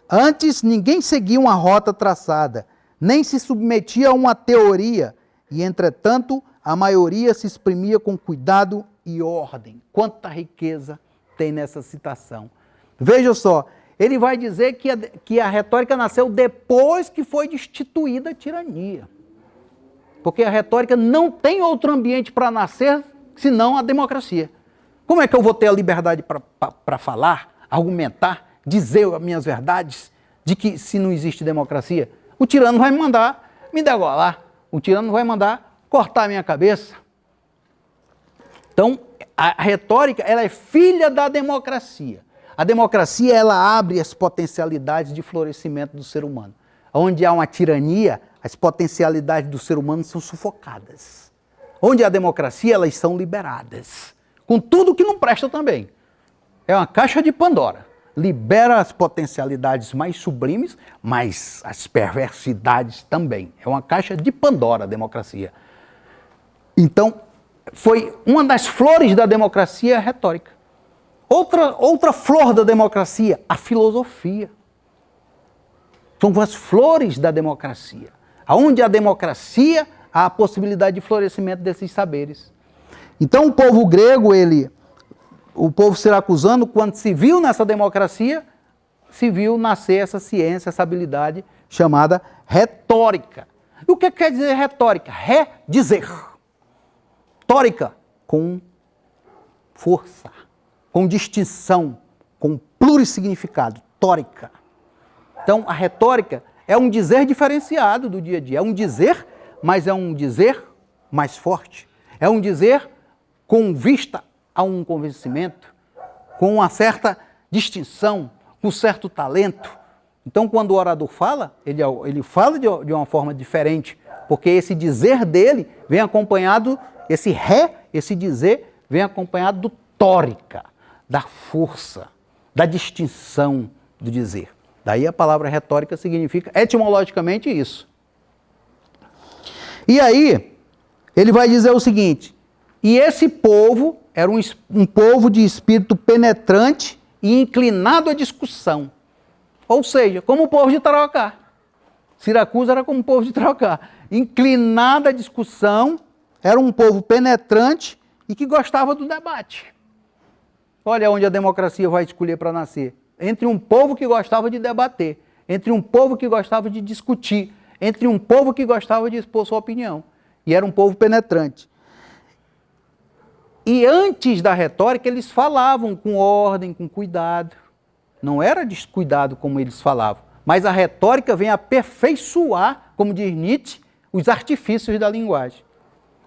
Antes, ninguém seguia uma rota traçada, nem se submetia a uma teoria, e, entretanto, a maioria se exprimia com cuidado e ordem. Quanta riqueza tem nessa citação. Veja só, ele vai dizer que a retórica nasceu depois que foi destituída a tirania. Porque a retórica não tem outro ambiente para nascer senão a democracia. Como é que eu vou ter a liberdade para falar, argumentar, dizer as minhas verdades, de que se não existe democracia, o tirano vai me mandar me degolar, o tirano vai mandar cortar a minha cabeça. Então, a retórica, ela é filha da democracia. A democracia, ela abre as potencialidades de florescimento do ser humano. Onde há uma tirania, as potencialidades do ser humano são sufocadas. Onde há democracia, elas são liberadas. Com tudo que não presta também. É uma caixa de Pandora. Libera as potencialidades mais sublimes, mas as perversidades também. É uma caixa de Pandora a democracia. Então, foi uma das flores da democracia a retórica. Outra flor da democracia, a filosofia. São as flores da democracia. Onde há democracia, há a possibilidade de florescimento desses saberes. Então o povo grego, o povo siracusano, quando se viu nessa democracia, se viu nascer essa ciência, essa habilidade chamada retórica. E o que quer dizer retórica? Dizer. Tórica, com força, com distinção, com plurissignificado. Tórica. Então a retórica é um dizer diferenciado do dia a dia. É um dizer, mas é um dizer mais forte. É um dizer com vista a um convencimento, com uma certa distinção, com certo talento. Então, quando o orador fala, ele fala de uma forma diferente, porque esse dizer dele vem acompanhado, esse dizer, vem acompanhado do tórica, da força, da distinção do dizer. Daí a palavra retórica significa etimologicamente isso. E aí, ele vai dizer o seguinte: e esse povo era um povo de espírito penetrante e inclinado à discussão. Ou seja, como o povo de Tarauacá. Siracusa era como o povo de Tarauacá. Inclinado à discussão, era um povo penetrante e que gostava do debate. Olha onde a democracia vai escolher para nascer. Entre um povo que gostava de debater, entre um povo que gostava de discutir, entre um povo que gostava de expor sua opinião. E era um povo penetrante. E antes da retórica, eles falavam com ordem, com cuidado. Não era descuidado como eles falavam. Mas a retórica vem aperfeiçoar, como diz Nietzsche, os artifícios da linguagem.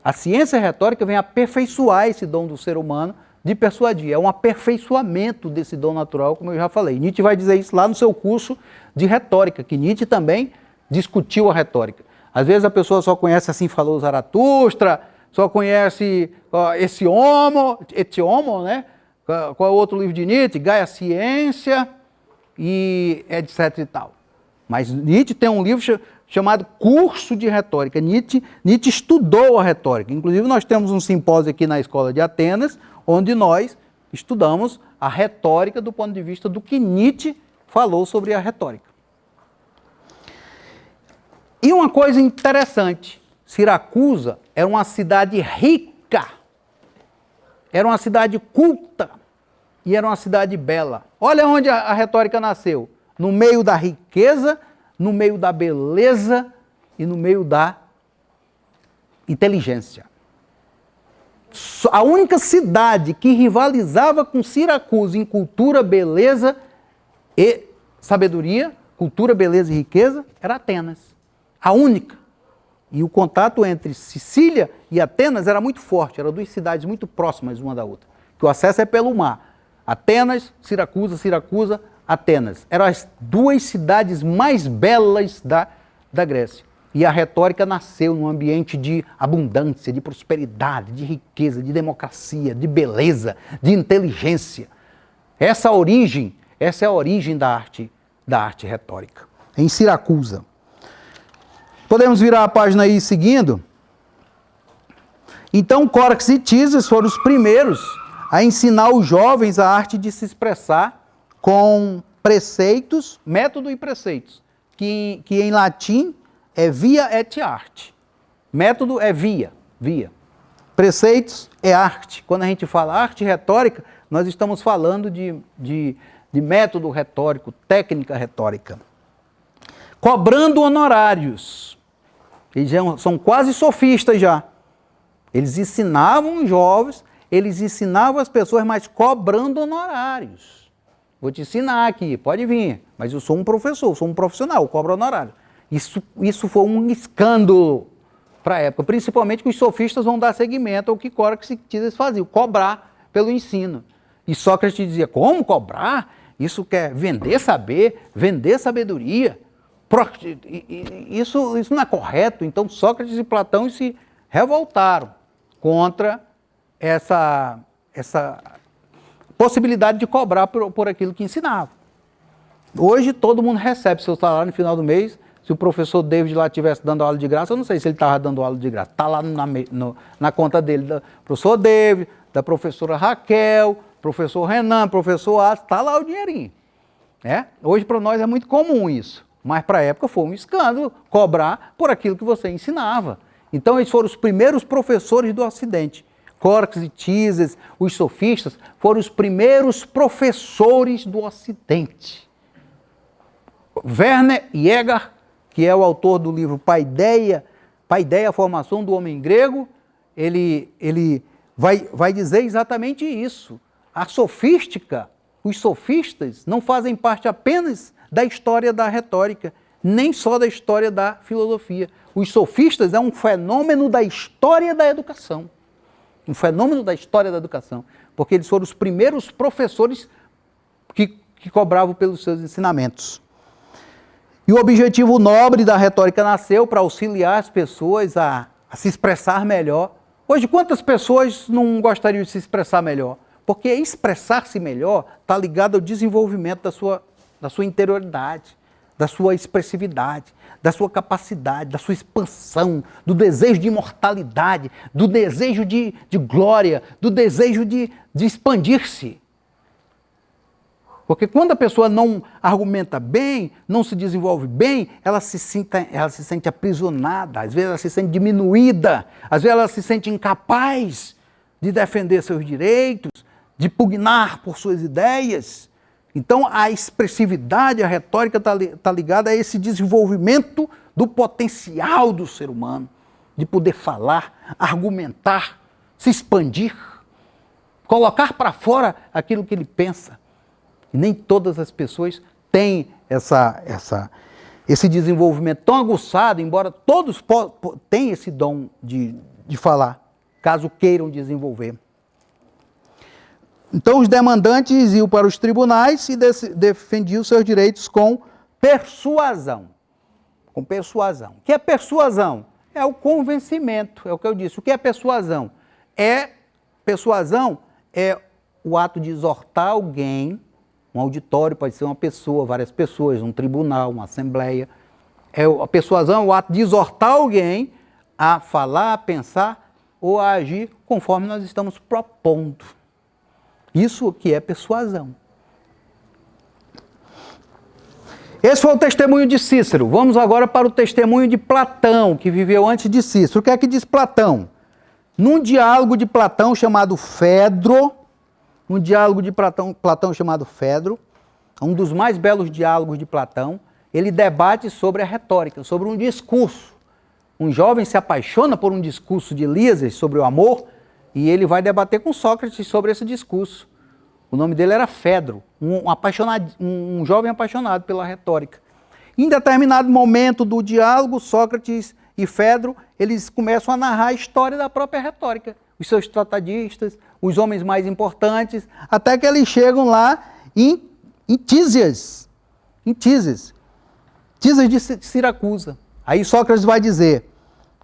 A ciência retórica vem aperfeiçoar esse dom do ser humano de persuadir, é um aperfeiçoamento desse dom natural, como eu já falei. Nietzsche vai dizer isso lá no seu curso de retórica, que Nietzsche também discutiu a retórica. Às vezes a pessoa só conhece Assim Falou Zaratustra, só conhece esse homo, né? Qual é o outro livro de Nietzsche? Gaia Ciência e etc e tal. Mas Nietzsche tem um livro chamado Curso de Retórica. Nietzsche estudou a retórica. Inclusive nós temos um simpósio aqui na Escola de Atenas, onde nós estudamos a retórica do ponto de vista do que Nietzsche falou sobre a retórica. E uma coisa interessante, Siracusa era uma cidade rica, era uma cidade culta e era uma cidade bela. Olha onde a retórica nasceu, no meio da riqueza, no meio da beleza e no meio da inteligência. A única cidade que rivalizava com Siracusa em cultura, beleza e sabedoria, cultura, beleza e riqueza, era Atenas. A única. E o contato entre Sicília e Atenas era muito forte, eram duas cidades muito próximas uma da outra, que o acesso é pelo mar. Atenas, Siracusa, Siracusa, Atenas. Eram as duas cidades mais belas da Grécia. E a retórica nasceu num ambiente de abundância, de prosperidade, de riqueza, de democracia, de beleza, de inteligência. Essa é a origem da arte retórica, em Siracusa. Podemos virar a página aí seguindo. Então, Córax e Tísias foram os primeiros a ensinar os jovens a arte de se expressar com preceitos, método e preceitos, que em latim é via et arte. Método é via. Preceitos é arte. Quando a gente fala arte retórica, nós estamos falando de método retórico, técnica retórica. Cobrando honorários. Eles são quase sofistas já. Eles ensinavam os jovens, eles ensinavam as pessoas, mas cobrando honorários. Vou te ensinar aqui, pode vir, mas eu sou um professor, sou um profissional, eu cobro honorário. Isso foi um escândalo para a época, principalmente que os sofistas vão dar seguimento ao que Córax e Tísias faziam, cobrar pelo ensino. E Sócrates dizia, como cobrar? Isso quer vender saber, vender sabedoria. Isso não é correto. Então Sócrates e Platão se revoltaram contra essa possibilidade de cobrar por aquilo que ensinava. Hoje todo mundo recebe seu salário no final do mês. Se o professor David lá estivesse dando aula de graça, eu não sei se ele estava dando aula de graça. Está lá na conta dele, do professor David, da professora Raquel, professor Renan, professor Asa, está lá o dinheirinho. Hoje para nós é muito comum isso. Mas para a época foi um escândalo cobrar por aquilo que você ensinava. Então eles foram os primeiros professores do Ocidente. Córax e Tísias, os sofistas, foram os primeiros professores do Ocidente. Werner Jäger, que é o autor do livro Paideia, a formação do homem grego, ele vai dizer exatamente isso. A sofística, os sofistas, não fazem parte apenas da história da retórica, nem só da história da filosofia. Os sofistas é um fenômeno da história da educação. Um fenômeno da história da educação. Porque eles foram os primeiros professores que cobravam pelos seus ensinamentos. E o objetivo nobre da retórica nasceu para auxiliar as pessoas a se expressar melhor. Hoje, quantas pessoas não gostariam de se expressar melhor? Porque expressar-se melhor está ligado ao desenvolvimento da sua interioridade, da sua expressividade, da sua capacidade, da sua expansão, do desejo de imortalidade, do desejo de glória, do desejo de expandir-se. Porque quando a pessoa não argumenta bem, não se desenvolve bem, ela se sente aprisionada, às vezes ela se sente diminuída, às vezes ela se sente incapaz de defender seus direitos, de pugnar por suas ideias. Então a expressividade, a retórica está ligada a esse desenvolvimento do potencial do ser humano, de poder falar, argumentar, se expandir, colocar para fora aquilo que ele pensa. E nem todas as pessoas têm esse desenvolvimento tão aguçado, embora todos tenham esse dom de falar, caso queiram desenvolver. Então os demandantes iam para os tribunais e defendiam seus direitos com persuasão. Com persuasão. O que é persuasão? É o convencimento, é o que eu disse. O que é persuasão? Persuasão é o ato de exortar alguém, um auditório pode ser uma pessoa, várias pessoas, um tribunal, uma assembleia. A persuasão é o ato de exortar alguém a falar, a pensar ou a agir conforme nós estamos propondo. Isso que é persuasão. Esse foi o testemunho de Cícero. Vamos agora para o testemunho de Platão, que viveu antes de Cícero. O que é que diz Platão? Num diálogo de Platão chamado Fedro, um dos mais belos diálogos de Platão, ele debate sobre a retórica, sobre um discurso. Um jovem se apaixona por um discurso de Lísias sobre o amor e ele vai debater com Sócrates sobre esse discurso. O nome dele era Fedro, um jovem apaixonado pela retórica. Em determinado momento do diálogo, Sócrates e Fedro, eles começam a narrar a história da própria retórica. Os seus tratadistas, os homens mais importantes, até que eles chegam lá em Tísias. Tísias de Siracusa. Aí Sócrates vai dizer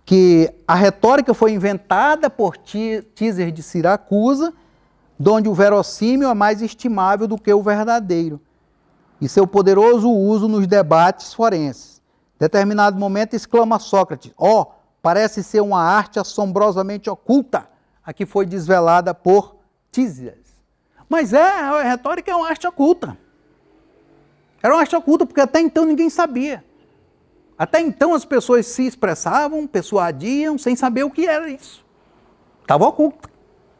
que a retórica foi inventada por Tísias de Siracusa, donde o verossímil é mais estimável do que o verdadeiro, e seu poderoso uso nos debates forenses. Em determinado momento exclama Sócrates: parece ser uma arte assombrosamente oculta, a que foi desvelada por Tísias. Mas a retórica é uma arte oculta. Era uma arte oculta porque até então ninguém sabia. Até então as pessoas se expressavam, persuadiam, sem saber o que era isso. Estava oculto.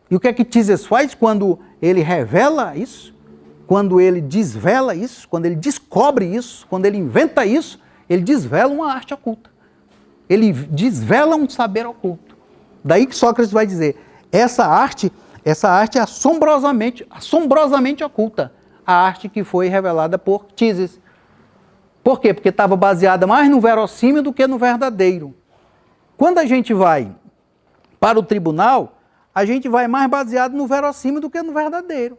E o que é que Tísias faz quando ele revela isso? Quando ele desvela isso? Quando ele descobre isso? Quando ele inventa isso? Ele desvela uma arte oculta. Ele desvela um saber oculto. Daí que Sócrates vai dizer, essa arte é assombrosamente oculta. A arte que foi revelada por Tísias. Por quê? Porque estava baseada mais no verossímil do que no verdadeiro. Quando a gente vai para o tribunal, a gente vai mais baseado no verossímil do que no verdadeiro.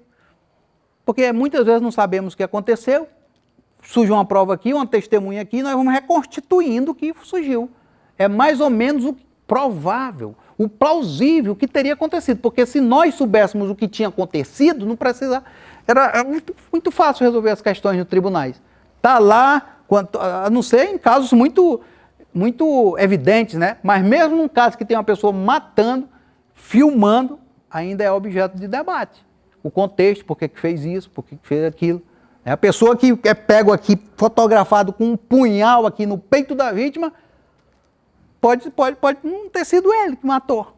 Porque muitas vezes não sabemos o que aconteceu, surge uma prova aqui, uma testemunha aqui, e nós vamos reconstituindo o que surgiu. É mais ou menos o provável, o plausível que teria acontecido. Porque se nós soubéssemos o que tinha acontecido, não precisava. Era muito fácil resolver as questões nos tribunais. Está lá, a não ser em casos muito evidentes, né? Mas mesmo num caso que tem uma pessoa matando, filmando, ainda é objeto de debate. O contexto, por que fez isso, por que fez aquilo. A pessoa que é pego aqui, fotografado com um punhal aqui no peito da vítima, pode não ter sido ele que matou.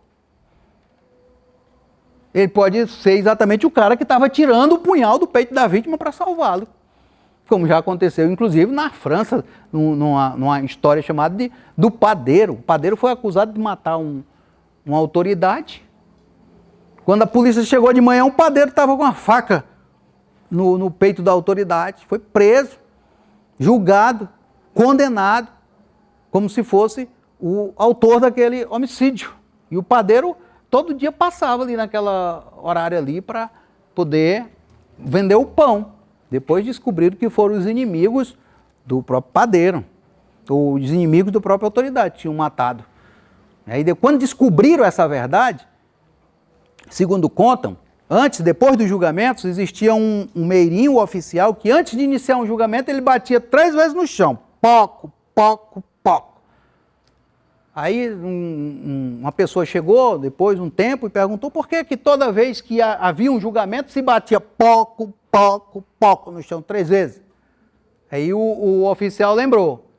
Ele pode ser exatamente o cara que estava tirando o punhal do peito da vítima para salvá-lo. Como já aconteceu, inclusive, na França, numa história chamada do padeiro. O padeiro foi acusado de matar uma autoridade. Quando a polícia chegou de manhã, o padeiro estava com uma faca no peito da autoridade. Foi preso, julgado, condenado, como se fosse o autor daquele homicídio. E o padeiro todo dia passava ali naquela horária ali para poder vender o pão. Depois descobriram que foram os inimigos do próprio padeiro, ou os inimigos da própria autoridade, tinham matado. Aí, quando descobriram essa verdade, segundo contam, depois dos julgamentos, existia um meirinho oficial que antes de iniciar um julgamento, ele batia 3 vezes no chão. Poco, poco, poco. Aí uma pessoa chegou, depois de um tempo, e perguntou por que toda vez que havia um julgamento se batia poco, poco, poco no chão 3 vezes. Aí o oficial lembrou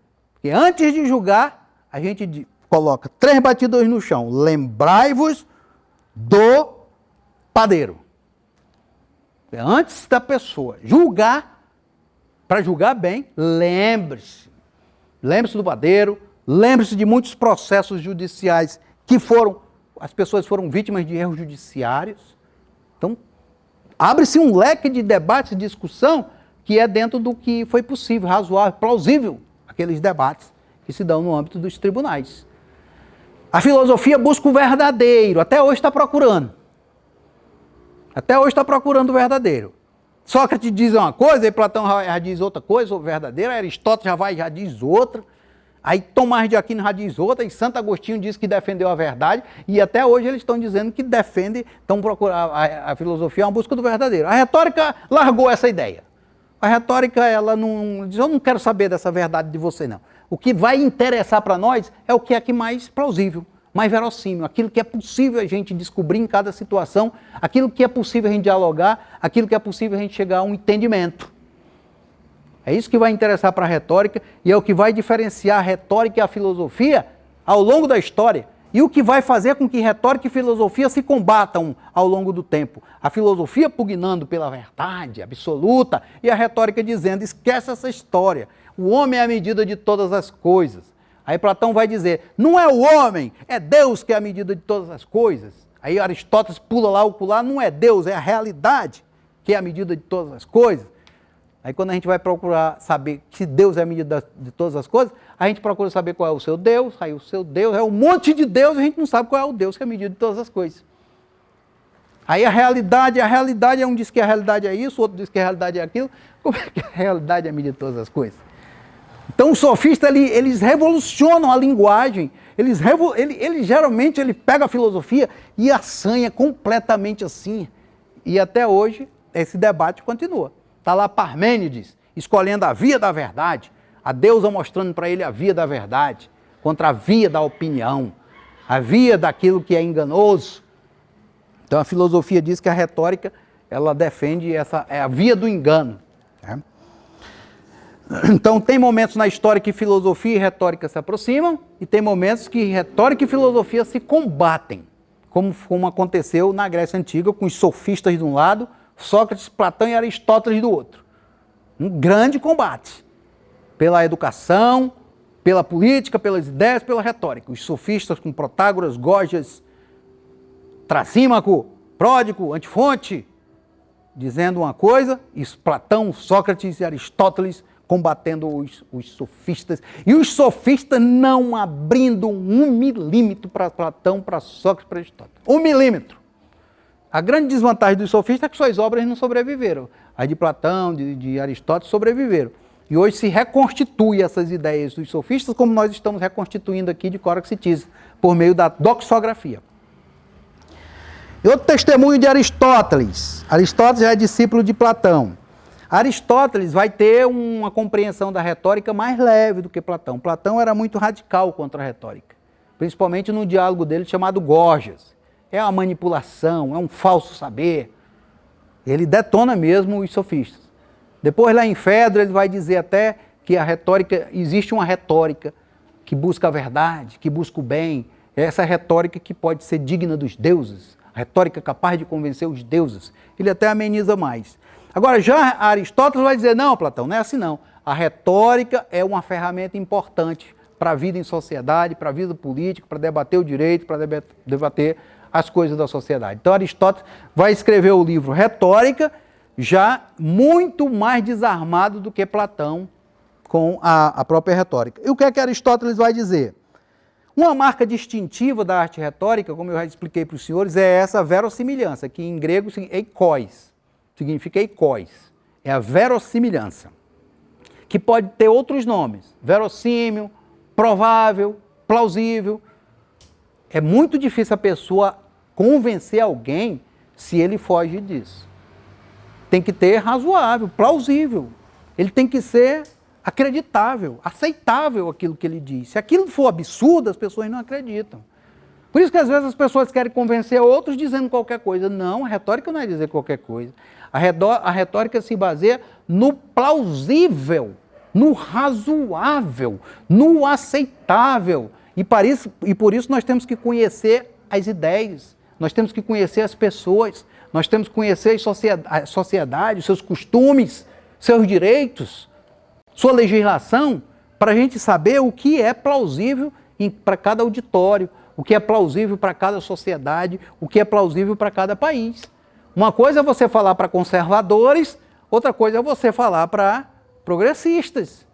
que antes de julgar, a gente coloca 3 batidões no chão. Lembrai-vos do padeiro. Antes da pessoa julgar, para julgar bem, lembre-se. Lembre-se do padeiro, lembre-se de muitos processos judiciais que as pessoas foram vítimas de erros judiciários. Então, abre-se um leque de debate e discussão que é dentro do que foi possível, razoável, plausível, aqueles debates que se dão no âmbito dos tribunais. A filosofia busca o verdadeiro, até hoje está procurando. Até hoje está procurando o verdadeiro. Sócrates diz uma coisa, aí Platão já diz outra coisa, o verdadeiro, Aristóteles já diz outra, aí Tomás de Aquino já diz outra, e Santo Agostinho diz que defendeu a verdade, e até hoje eles estão dizendo que estão procurando, a filosofia é uma busca do verdadeiro. A retórica largou essa ideia. A retórica, ela não diz, eu não quero saber dessa verdade de você, não. O que vai interessar para nós é o que é mais plausível, mais verossímil, aquilo que é possível a gente descobrir em cada situação, aquilo que é possível a gente dialogar, aquilo que é possível a gente chegar a um entendimento. É isso que vai interessar para a retórica e é o que vai diferenciar a retórica e a filosofia ao longo da história e o que vai fazer com que retórica e filosofia se combatam ao longo do tempo. A filosofia pugnando pela verdade absoluta e a retórica dizendo, esquece essa história, o homem é a medida de todas as coisas. Aí Platão vai dizer, não é o homem, é Deus que é a medida de todas as coisas. Aí Aristóteles pula lá, o pular, não é Deus, é a realidade que é a medida de todas as coisas. Aí quando a gente vai procurar saber se Deus é a medida de todas as coisas, a gente procura saber qual é o seu Deus, aí o seu Deus é um monte de Deus e a gente não sabe qual é o Deus que é a medida de todas as coisas. Aí a realidade, um diz que a realidade é isso, o outro diz que a realidade é aquilo. Como é que a realidade é a medida de todas as coisas? Então o sofista, eles revolucionam a linguagem, ele geralmente pega a filosofia e assanha completamente assim. E até hoje esse debate continua. Está lá Parmênides escolhendo a via da verdade, a deusa mostrando para ele a via da verdade, contra a via da opinião, a via daquilo que é enganoso. Então a filosofia diz que a retórica, ela defende a via do engano. Né? Então tem momentos na história que filosofia e retórica se aproximam e tem momentos que retórica e filosofia se combatem, como aconteceu na Grécia Antiga com os sofistas de um lado, Sócrates, Platão e Aristóteles do outro. Um grande combate pela educação, pela política, pelas ideias, pela retórica. Os sofistas com Protágoras, Gorgias, Trasímaco, Pródico, Antifonte, dizendo uma coisa, e Platão, Sócrates e Aristóteles combatendo os sofistas, e os sofistas não abrindo 1 milímetro para Platão, para Sócrates, para Aristóteles. 1 milímetro. A grande desvantagem dos sofistas é que suas obras não sobreviveram. As de Platão, de Aristóteles sobreviveram. E hoje se reconstitui essas ideias dos sofistas, como nós estamos reconstituindo aqui de Corax e Tise, por meio da doxografia. E outro testemunho de Aristóteles. Aristóteles já é discípulo de Platão. Aristóteles vai ter uma compreensão da retórica mais leve do que Platão. Platão era muito radical contra a retórica, principalmente no diálogo dele chamado Gorgias. É uma manipulação, é um falso saber. Ele detona mesmo os sofistas. Depois lá em Fedro ele vai dizer até que a retórica, existe uma retórica que busca a verdade, que busca o bem. É essa retórica que pode ser digna dos deuses, a retórica capaz de convencer os deuses. Ele até ameniza mais. Agora, já Aristóteles vai dizer, não, Platão, não é assim não. A retórica é uma ferramenta importante para a vida em sociedade, para a vida política, para debater o direito, para debater as coisas da sociedade. Então, Aristóteles vai escrever o livro Retórica, já muito mais desarmado do que Platão com a própria retórica. E o que é que Aristóteles vai dizer? Uma marca distintiva da arte retórica, como eu já expliquei para os senhores, é essa verossimilhança, que em grego significa eikos, é a verossimilhança, que pode ter outros nomes, verossímil, provável, plausível. É muito difícil a pessoa convencer alguém se ele foge disso. Tem que ter razoável, plausível, ele tem que ser acreditável, aceitável aquilo que ele diz. Se aquilo for absurdo, as pessoas não acreditam. Por isso que às vezes as pessoas querem convencer outros dizendo qualquer coisa. Não, a retórica não é dizer qualquer coisa. A retórica se baseia no plausível, no razoável, no aceitável. E por isso nós temos que conhecer as ideias, nós temos que conhecer as pessoas, nós temos que conhecer a sociedade, seus costumes, seus direitos, sua legislação, para a gente saber o que é plausível para cada auditório, o que é plausível para cada sociedade, o que é plausível para cada país. Uma coisa é você falar para conservadores, outra coisa é você falar para progressistas.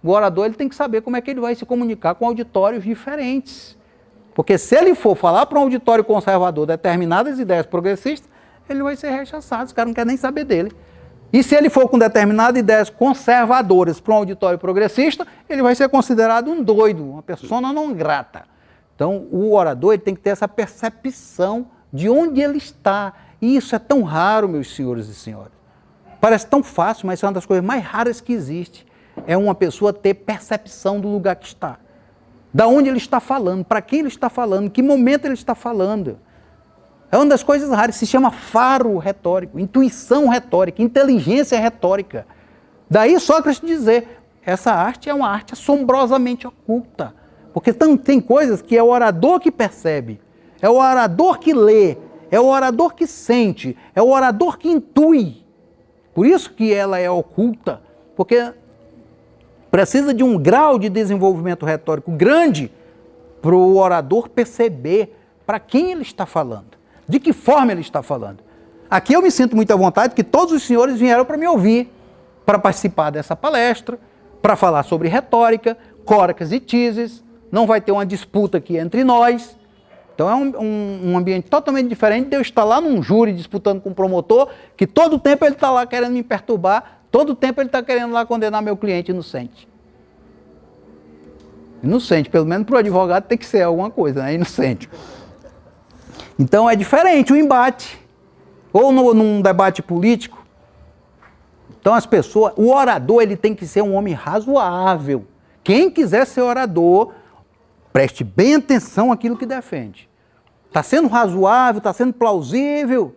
O orador ele tem que saber como é que ele vai se comunicar com auditórios diferentes. Porque se ele for falar para um auditório conservador determinadas ideias progressistas, ele vai ser rechaçado, os caras não querem nem saber dele. E se ele for com determinadas ideias conservadoras para um auditório progressista, ele vai ser considerado um doido, uma persona não grata. Então, o orador ele tem que ter essa percepção de onde ele está. E isso é tão raro, meus senhores e senhoras. Parece tão fácil, mas é uma das coisas mais raras que existe. É uma pessoa ter percepção do lugar que está. Da onde ele está falando, para quem ele está falando, em que momento ele está falando. É uma das coisas raras, se chama faro retórico, intuição retórica, inteligência retórica. Daí Sócrates dizer, essa arte é uma arte assombrosamente oculta. Porque tem coisas que é o orador que percebe, é o orador que lê, é o orador que sente, é o orador que intui. Por isso que ela é oculta, porque precisa de um grau de desenvolvimento retórico grande para o orador perceber para quem ele está falando, de que forma ele está falando. Aqui eu me sinto muito à vontade, porque todos os senhores vieram para me ouvir, para participar dessa palestra, para falar sobre retórica, córacas e tises. Não vai ter uma disputa aqui entre nós. Então é um ambiente totalmente diferente de eu estar lá num júri disputando com um promotor, que todo tempo ele está lá querendo me perturbar, todo tempo ele está querendo lá condenar meu cliente inocente. Inocente, pelo menos para o advogado tem que ser alguma coisa, né? Inocente. Então é diferente o embate. Ou num debate político. Então as pessoas, o orador ele tem que ser um homem razoável. Quem quiser ser orador, preste bem atenção àquilo que defende. Está sendo razoável, está sendo plausível,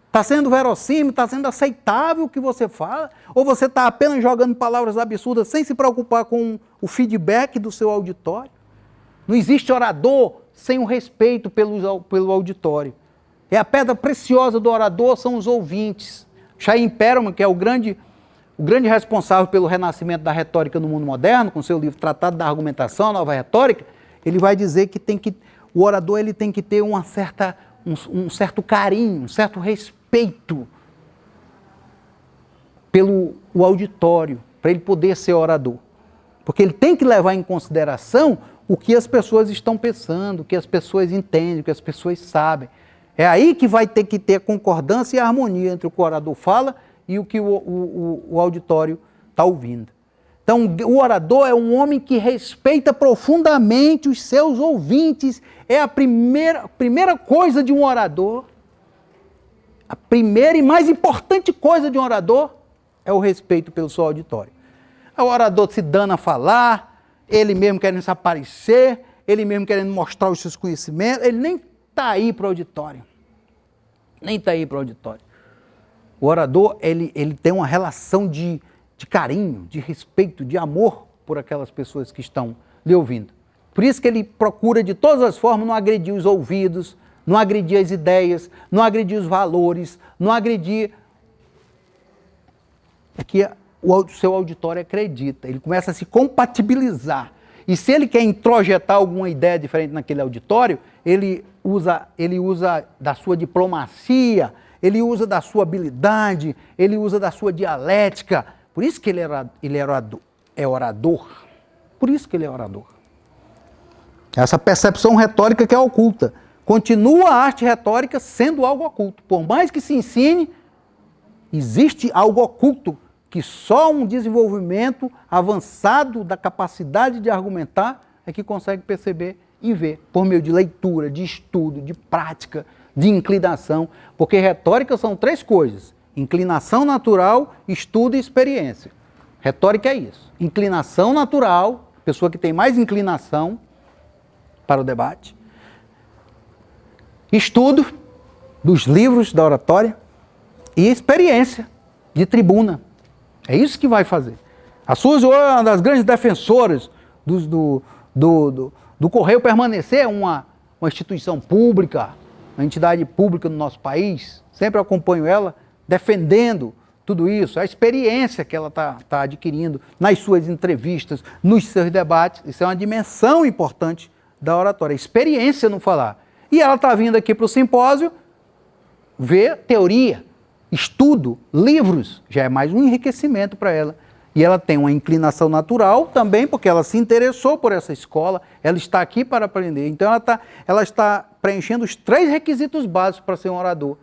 está sendo verossímil, está sendo aceitável o que você fala? Ou você está apenas jogando palavras absurdas sem se preocupar com o feedback do seu auditório? Não existe orador sem o respeito pelo auditório. É a pedra preciosa do orador, são os ouvintes. Chaim Perelman, que é o grande responsável pelo renascimento da retórica no mundo moderno, com seu livro Tratado da Argumentação, a Nova Retórica, ele vai dizer que o orador ele tem que ter um certo carinho, um certo respeito pelo auditório, para ele poder ser orador. Porque ele tem que levar em consideração o que as pessoas estão pensando, o que as pessoas entendem, o que as pessoas sabem. É aí que vai ter que ter concordância e harmonia entre o que o orador fala e o que o auditório está ouvindo. Então, o orador é um homem que respeita profundamente os seus ouvintes. É a primeira coisa de um orador. A primeira e mais importante coisa de um orador é o respeito pelo seu auditório. O orador se dando a falar, ele mesmo querendo se aparecer, ele mesmo querendo mostrar os seus conhecimentos, ele nem está aí para o auditório. Nem está aí para o auditório. O orador, ele tem uma relação de carinho, de respeito, de amor por aquelas pessoas que estão lhe ouvindo. Por isso que ele procura de todas as formas não agredir os ouvidos, não agredir as ideias, não agredir os valores, não agredir... É que o seu auditório acredita, ele começa a se compatibilizar. E se ele quer introjetar alguma ideia diferente naquele auditório, ele usa da sua diplomacia, ele usa da sua habilidade, ele usa da sua dialética. Por isso que ele é orador. Por isso que ele é orador. Essa percepção retórica que é oculta. Continua a arte retórica sendo algo oculto. Por mais que se ensine, existe algo oculto que só um desenvolvimento avançado da capacidade de argumentar é que consegue perceber e ver, por meio de leitura, de estudo, de prática, de inclinação, porque retórica são três coisas: inclinação natural, estudo e experiência. Retórica é isso: inclinação natural, pessoa que tem mais inclinação para o debate, estudo dos livros da oratória e experiência de tribuna. É isso que vai fazer. A Suzy é uma das grandes defensoras do Correio permanecer uma instituição pública, uma entidade pública no nosso país. Sempre acompanho ela defendendo tudo isso, a experiência que ela está adquirindo nas suas entrevistas, nos seus debates. Isso é uma dimensão importante da oratória, experiência no falar. E ela está vindo aqui para o simpósio ver teoria, estudo, livros, já é mais um enriquecimento para ela. E ela tem uma inclinação natural também, porque ela se interessou por essa escola, ela está aqui para aprender. Então ela está preenchendo os 3 requisitos básicos para ser um orador.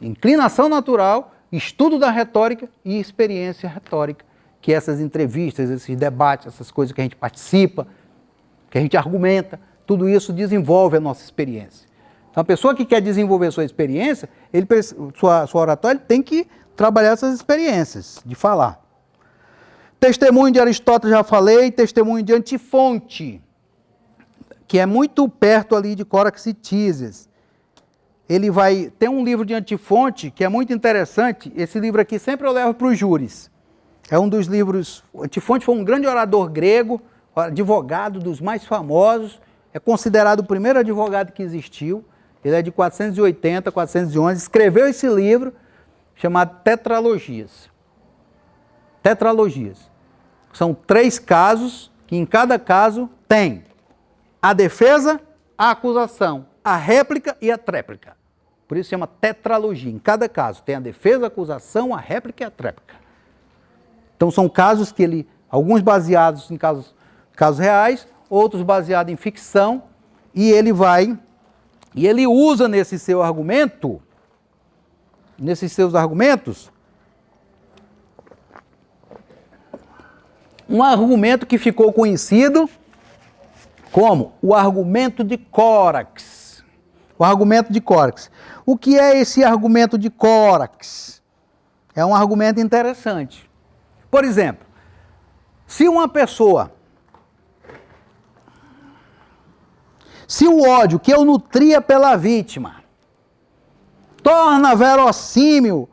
inclinação natural, estudo da retórica e experiência retórica, que essas entrevistas, esses debates, essas coisas que a gente participa, que a gente argumenta, tudo isso desenvolve a nossa experiência. Então, a pessoa que quer desenvolver sua experiência, sua oratória, ele tem que trabalhar essas experiências de falar. Testemunho de Aristóteles, já falei. Testemunho de Antifonte, que é muito perto ali de Córax e Tísias. Tem um livro de Antifonte que é muito interessante. Esse livro aqui sempre eu levo para os júris. É um dos livros... Antifonte foi um grande orador grego, advogado dos mais famosos, é considerado o primeiro advogado que existiu. Ele é de 480, 411, escreveu esse livro chamado Tetralogias. Tetralogias. São 3 casos, que em cada caso tem a defesa, a acusação, a réplica e a tréplica. Por isso chama tetralogia. Em cada caso tem a defesa, a acusação, a réplica e a tréplica. Então são casos que alguns baseados em casos reais, outros baseados em ficção, e ele usa nesses seus argumentos, um argumento que ficou conhecido como o argumento de Córax. O argumento de Córax. O que é esse argumento de Córax? É um argumento interessante. Por exemplo, se o ódio que eu nutria pela vítima torna verossímil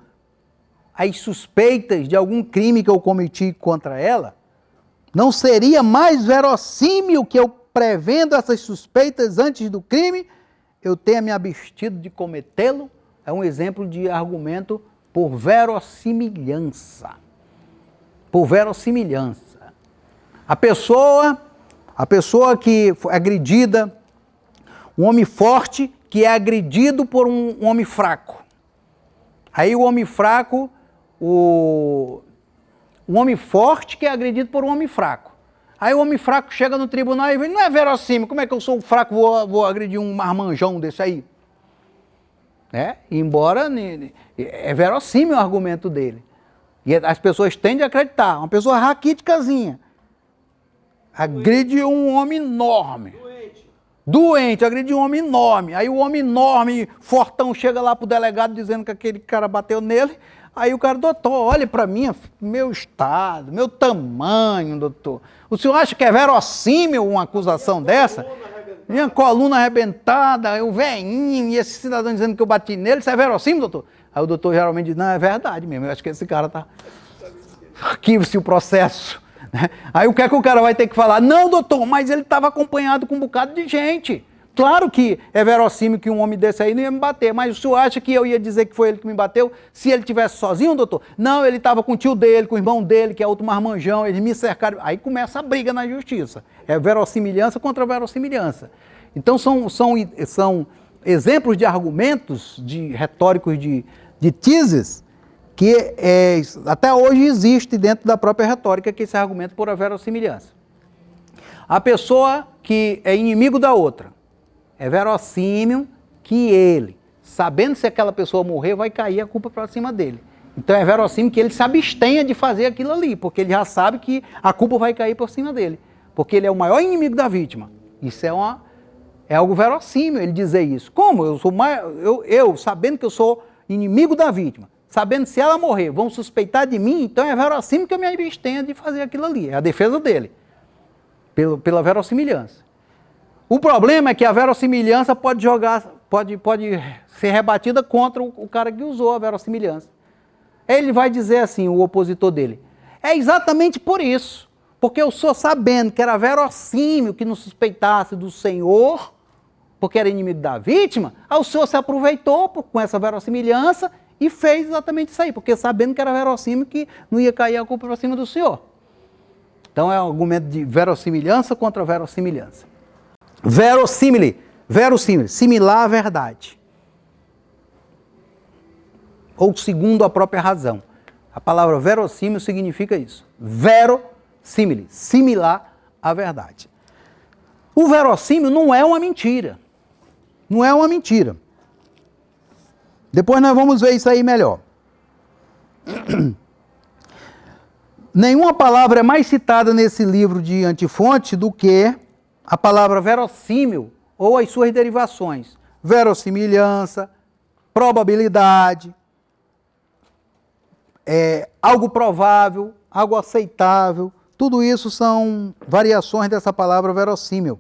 as suspeitas de algum crime que eu cometi contra ela, não seria mais verossímil que eu, prevendo essas suspeitas antes do crime, eu tenha me abstido de cometê-lo? É um exemplo de argumento por verossimilhança. Por verossimilhança. A pessoa que foi agredida, um homem forte que é agredido por um homem fraco. Aí o homem fraco, um homem forte que é agredido por um homem fraco. Aí o homem fraco chega no tribunal e diz, não é verossímil, como é que eu sou fraco, vou agredir um marmanjão desse aí? Embora é verossímil o argumento dele. E as pessoas tendem a acreditar. Uma pessoa raquíticazinha agride um homem enorme. Doente, agride um homem enorme. Aí o homem enorme, fortão, chega lá pro delegado dizendo que aquele cara bateu nele. Aí o cara, doutor, olha para mim, meu estado, meu tamanho, doutor. O senhor acha que é verossímil uma acusação dessa? Minha coluna arrebentada, o velhinho, e esse cidadão dizendo que eu bati nele, isso é verossímil, doutor? Aí o doutor geralmente diz, não, é verdade mesmo, eu acho que esse cara tá... Arquiva-se o processo. Aí o que é que o cara vai ter que falar? Não, doutor, mas ele estava acompanhado com um bocado de gente. Claro que é verossímil que um homem desse aí não ia me bater, mas o senhor acha que eu ia dizer que foi ele que me bateu se ele estivesse sozinho, doutor? Não, ele estava com o tio dele, com o irmão dele, que é outro marmanjão, eles me cercaram. Aí começa a briga na justiça. É verossimilhança contra verossimilhança. Então são exemplos de argumentos retóricos de teses que até hoje existe dentro da própria retórica, que é esse argumento por a verossimilhança. A pessoa que é inimigo da outra, é verossímil que ele, sabendo se aquela pessoa morrer, vai cair a culpa para cima dele. Então é verossímil que ele se abstenha de fazer aquilo ali, porque ele já sabe que a culpa vai cair por cima dele. Porque ele é o maior inimigo da vítima. Isso é algo verossímil ele dizer isso. Como? Eu sabendo que eu sou inimigo da vítima, sabendo se ela morrer, vão suspeitar de mim, então é verossímil que eu me abstenha de fazer aquilo ali. É a defesa dele, pela verossimilhança. O problema é que a verossimilhança pode ser rebatida contra o cara que usou a verossimilhança. Ele vai dizer assim, o opositor dele, é exatamente por isso, porque eu sou sabendo que era verossímil que não suspeitasse do senhor, porque era inimigo da vítima, aí o senhor se aproveitou com essa verossimilhança e fez exatamente isso aí, porque sabendo que era verossímil que não ia cair a culpa para cima do senhor. Então é um argumento de verossimilhança contra verossimilhança. Verossímil, similar à verdade. Ou segundo a própria razão. A palavra verossímil significa isso. Verossímil, similar à verdade. O verossímil não é uma mentira. Não é uma mentira. Depois nós vamos ver isso aí melhor. Nenhuma palavra é mais citada nesse livro de Antifonte do que a palavra verossímil ou as suas derivações. Verossimilhança, probabilidade, algo provável, algo aceitável. Tudo isso são variações dessa palavra verossímil.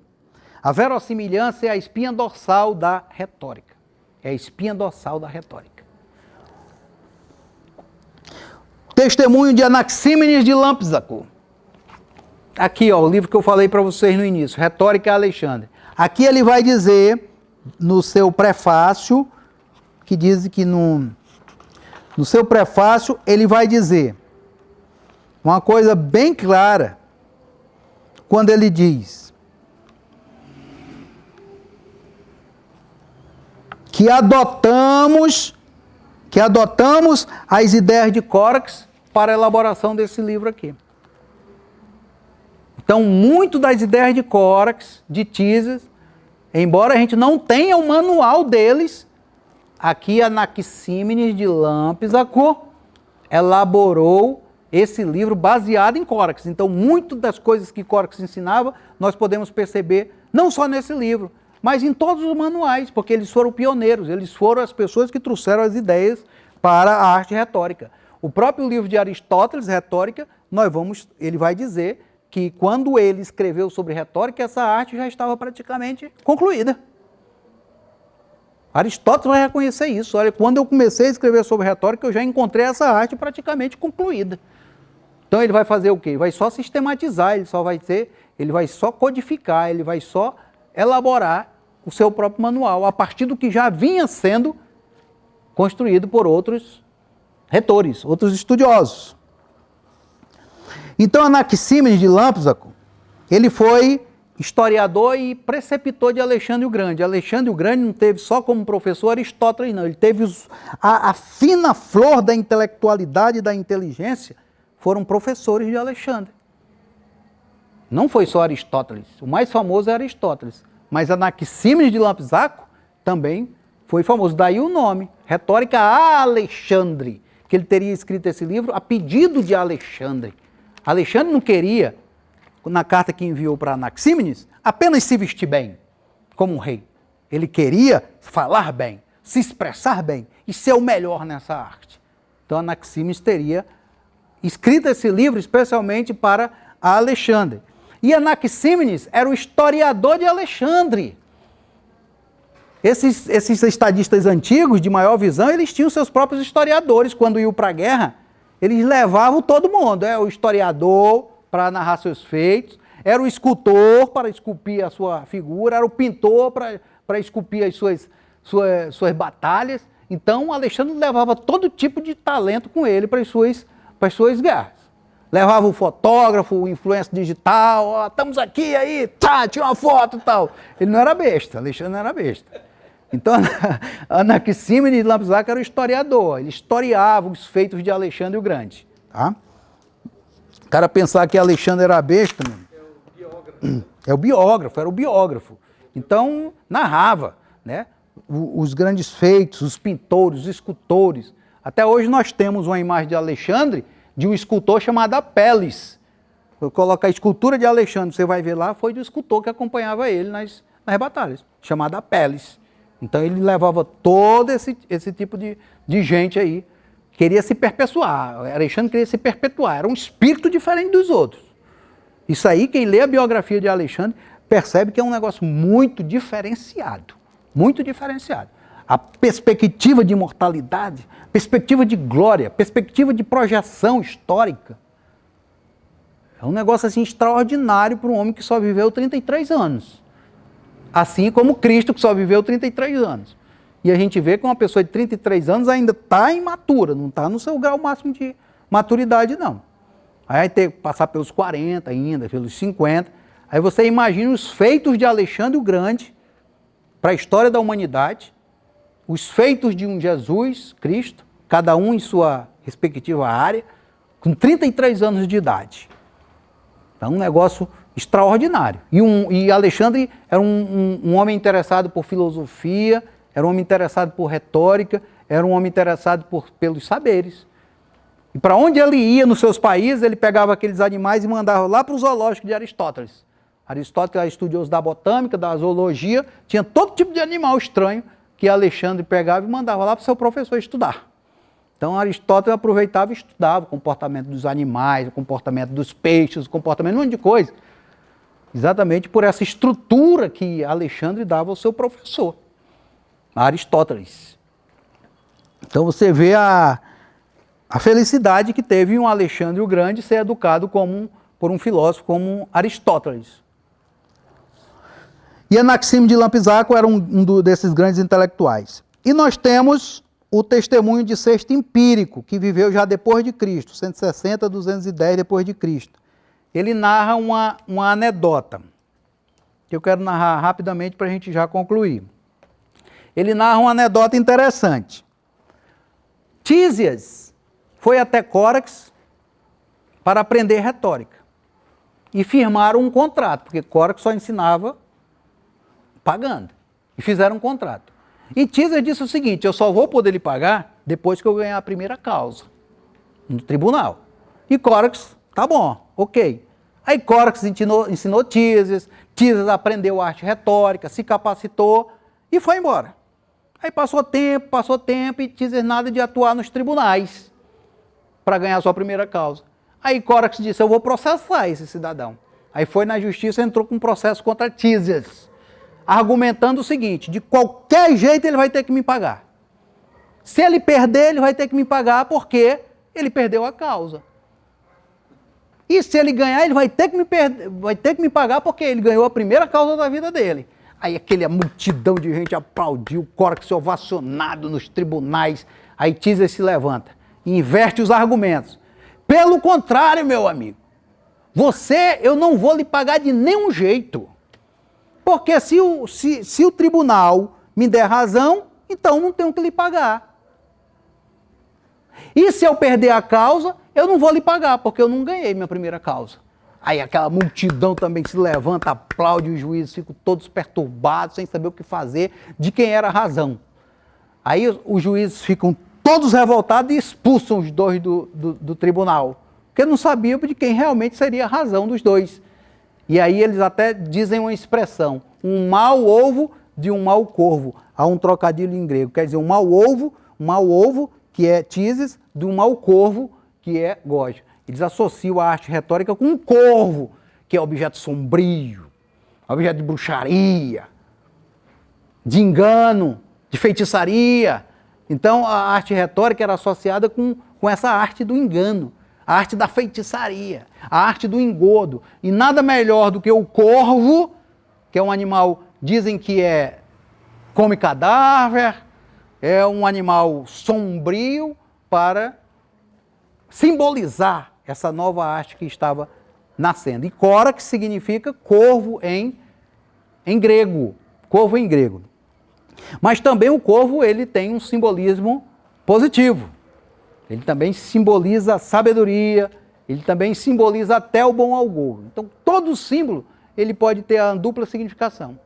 A verossimilhança é a espinha dorsal da retórica. É a espinha dorsal da retórica. Testemunho de Anaxímenes de Lampsaco. Aqui, ó, o livro que eu falei para vocês no início, Retórica Alexandre. Aqui ele vai dizer, no seu prefácio, que diz que no seu prefácio ele vai dizer uma coisa bem clara, quando ele diz que adotamos as ideias de Córax para a elaboração desse livro aqui. Então, muito das ideias de Córax, de Tísias, embora a gente não tenha o manual deles, aqui Anaxímenes de Lampsaco elaborou esse livro baseado em Córax. Então, muitas das coisas que Córax ensinava, nós podemos perceber, não só nesse livro, mas em todos os manuais, porque eles foram pioneiros, eles foram as pessoas que trouxeram as ideias para a arte retórica. O próprio livro de Aristóteles, Retórica, ele vai dizer que quando ele escreveu sobre retórica, essa arte já estava praticamente concluída. Aristóteles vai reconhecer isso. Olha, quando eu comecei a escrever sobre retórica, eu já encontrei essa arte praticamente concluída. Então ele vai fazer o quê? Ele vai só sistematizar, ele vai só codificar, ele vai só elaborar o seu próprio manual, a partir do que já vinha sendo construído por outros retores, outros estudiosos. Então, Anaxímenes de Lampsaco, ele foi historiador e preceptor de Alexandre o Grande. Alexandre o Grande não teve só como professor Aristóteles, não. Ele teve a fina flor da intelectualidade e da inteligência, foram professores de Alexandre. Não foi só Aristóteles, o mais famoso é Aristóteles, mas Anaxímenes de Lampsaco também foi famoso. Daí o nome, Retórica a Alexandre, que ele teria escrito esse livro a pedido de Alexandre. Alexandre não queria, na carta que enviou para Anaxímenes, apenas se vestir bem, como um rei. Ele queria falar bem, se expressar bem e ser o melhor nessa arte. Então Anaxímenes teria escrito esse livro especialmente para Alexandre. E Anaxímenes era o historiador de Alexandre. Esses estadistas antigos, de maior visão, eles tinham seus próprios historiadores. Quando iam para a guerra, eles levavam todo mundo. Era o historiador para narrar seus feitos, era o escultor para esculpir a sua figura, era o pintor para esculpir as suas batalhas. Então, Alexandre levava todo tipo de talento com ele para as suas guerras. Levava o fotógrafo, o influencer digital, ó, estamos aqui, aí, tá, tinha uma foto e tal. Ele não era besta, Alexandre não era besta. Então, Anaxímenes de Lampsaco era o historiador, ele historiava os feitos de Alexandre o Grande. Tá? O cara pensar que Alexandre era besta, era o biógrafo. Então, narrava, né, os grandes feitos, os pintores, os escultores. Até hoje nós temos uma imagem de Alexandre, de um escultor chamado Apelles. Eu coloco a escultura de Alexandre, você vai ver lá, foi do escultor que acompanhava ele nas batalhas, chamado Apelles. Então ele levava todo esse tipo de gente aí, queria se perpetuar. Alexandre queria se perpetuar, era um espírito diferente dos outros. Isso aí, quem lê a biografia de Alexandre, percebe que é um negócio muito diferenciado, muito diferenciado. A perspectiva de imortalidade, perspectiva de glória, perspectiva de projeção histórica. É um negócio assim extraordinário para um homem que só viveu 33 anos. Assim como Cristo, que só viveu 33 anos. E a gente vê que uma pessoa de 33 anos ainda está imatura, não está no seu grau máximo de maturidade, não. Aí vai ter que passar pelos 40 ainda, pelos 50. Aí você imagina os feitos de Alexandre o Grande para a história da humanidade, os feitos de um Jesus Cristo, cada um em sua respectiva área, com 33 anos de idade. Então, um negócio extraordinário. E Alexandre era um homem interessado por filosofia, era um homem interessado por retórica, era um homem interessado pelos saberes. E para onde ele ia nos seus países, ele pegava aqueles animais e mandava lá para o zoológico de Aristóteles. Aristóteles era estudioso da botânica, da zoologia, tinha todo tipo de animal estranho que Alexandre pegava e mandava lá para o seu professor estudar. Então Aristóteles aproveitava e estudava o comportamento dos animais, o comportamento dos peixes, o comportamento de um monte de coisa. Exatamente por essa estrutura que Alexandre dava ao seu professor, Aristóteles. Então você vê a felicidade que teve um Alexandre o Grande ser educado por um filósofo como Aristóteles. E Anaxímenes de Lampsaco era desses grandes intelectuais. E nós temos o testemunho de Sexto Empírico, que viveu já depois de Cristo, 160, 210 depois de Cristo. Ele narra uma anedota, que eu quero narrar rapidamente para a gente já concluir. Ele narra uma anedota interessante. Tísias foi até Córax para aprender retórica. E firmaram um contrato, porque Córax só ensinava pagando. E fizeram um contrato. E Tísias disse o seguinte: eu só vou poder lhe pagar depois que eu ganhar a primeira causa no tribunal. E Córax, tá bom, ok. Aí Córax ensinou Tísias, Tísias aprendeu arte retórica, se capacitou e foi embora. Aí passou tempo e Tísias nada de atuar nos tribunais para ganhar a sua primeira causa. Aí Córax disse: eu vou processar esse cidadão. Aí foi na justiça e entrou com um processo contra Tísias, argumentando o seguinte: de qualquer jeito ele vai ter que me pagar. Se ele perder, ele vai ter que me pagar porque ele perdeu a causa. E se ele ganhar, ele vai ter que me pagar porque ele ganhou a primeira causa da vida dele. Aí aquela multidão de gente aplaudiu, Córax ovacionado nos tribunais. Aí Tísias se levanta e inverte os argumentos. Pelo contrário, meu amigo, eu não vou lhe pagar de nenhum jeito. Porque se o tribunal me der razão, então não tenho que lhe pagar. E se eu perder a causa, eu não vou lhe pagar, porque eu não ganhei minha primeira causa. Aí aquela multidão também se levanta, aplaude, os juízes ficam todos perturbados, sem saber o que fazer, de quem era a razão. Aí os juízes ficam todos revoltados e expulsam os dois do tribunal, porque não sabiam de quem realmente seria a razão dos dois. E aí eles até dizem uma expressão: um mau ovo de um mau corvo. Há um trocadilho em grego, quer dizer, um mau ovo, que é Tísias, de um mau corvo, que é Gógio. Eles associam a arte retórica com um corvo, que é objeto sombrio, objeto de bruxaria, de engano, de feitiçaria. Então a arte retórica era associada com essa arte do engano, a arte da feitiçaria, a arte do engodo. E nada melhor do que o corvo, que é um animal, dizem que come cadáver, é um animal sombrio, para simbolizar essa nova arte que estava nascendo. E Córax significa corvo em grego, corvo em grego. Mas também o corvo, ele tem um simbolismo positivo. Ele também simboliza sabedoria, ele também simboliza até o bom agouro. Então, todo símbolo, ele pode ter a dupla significação.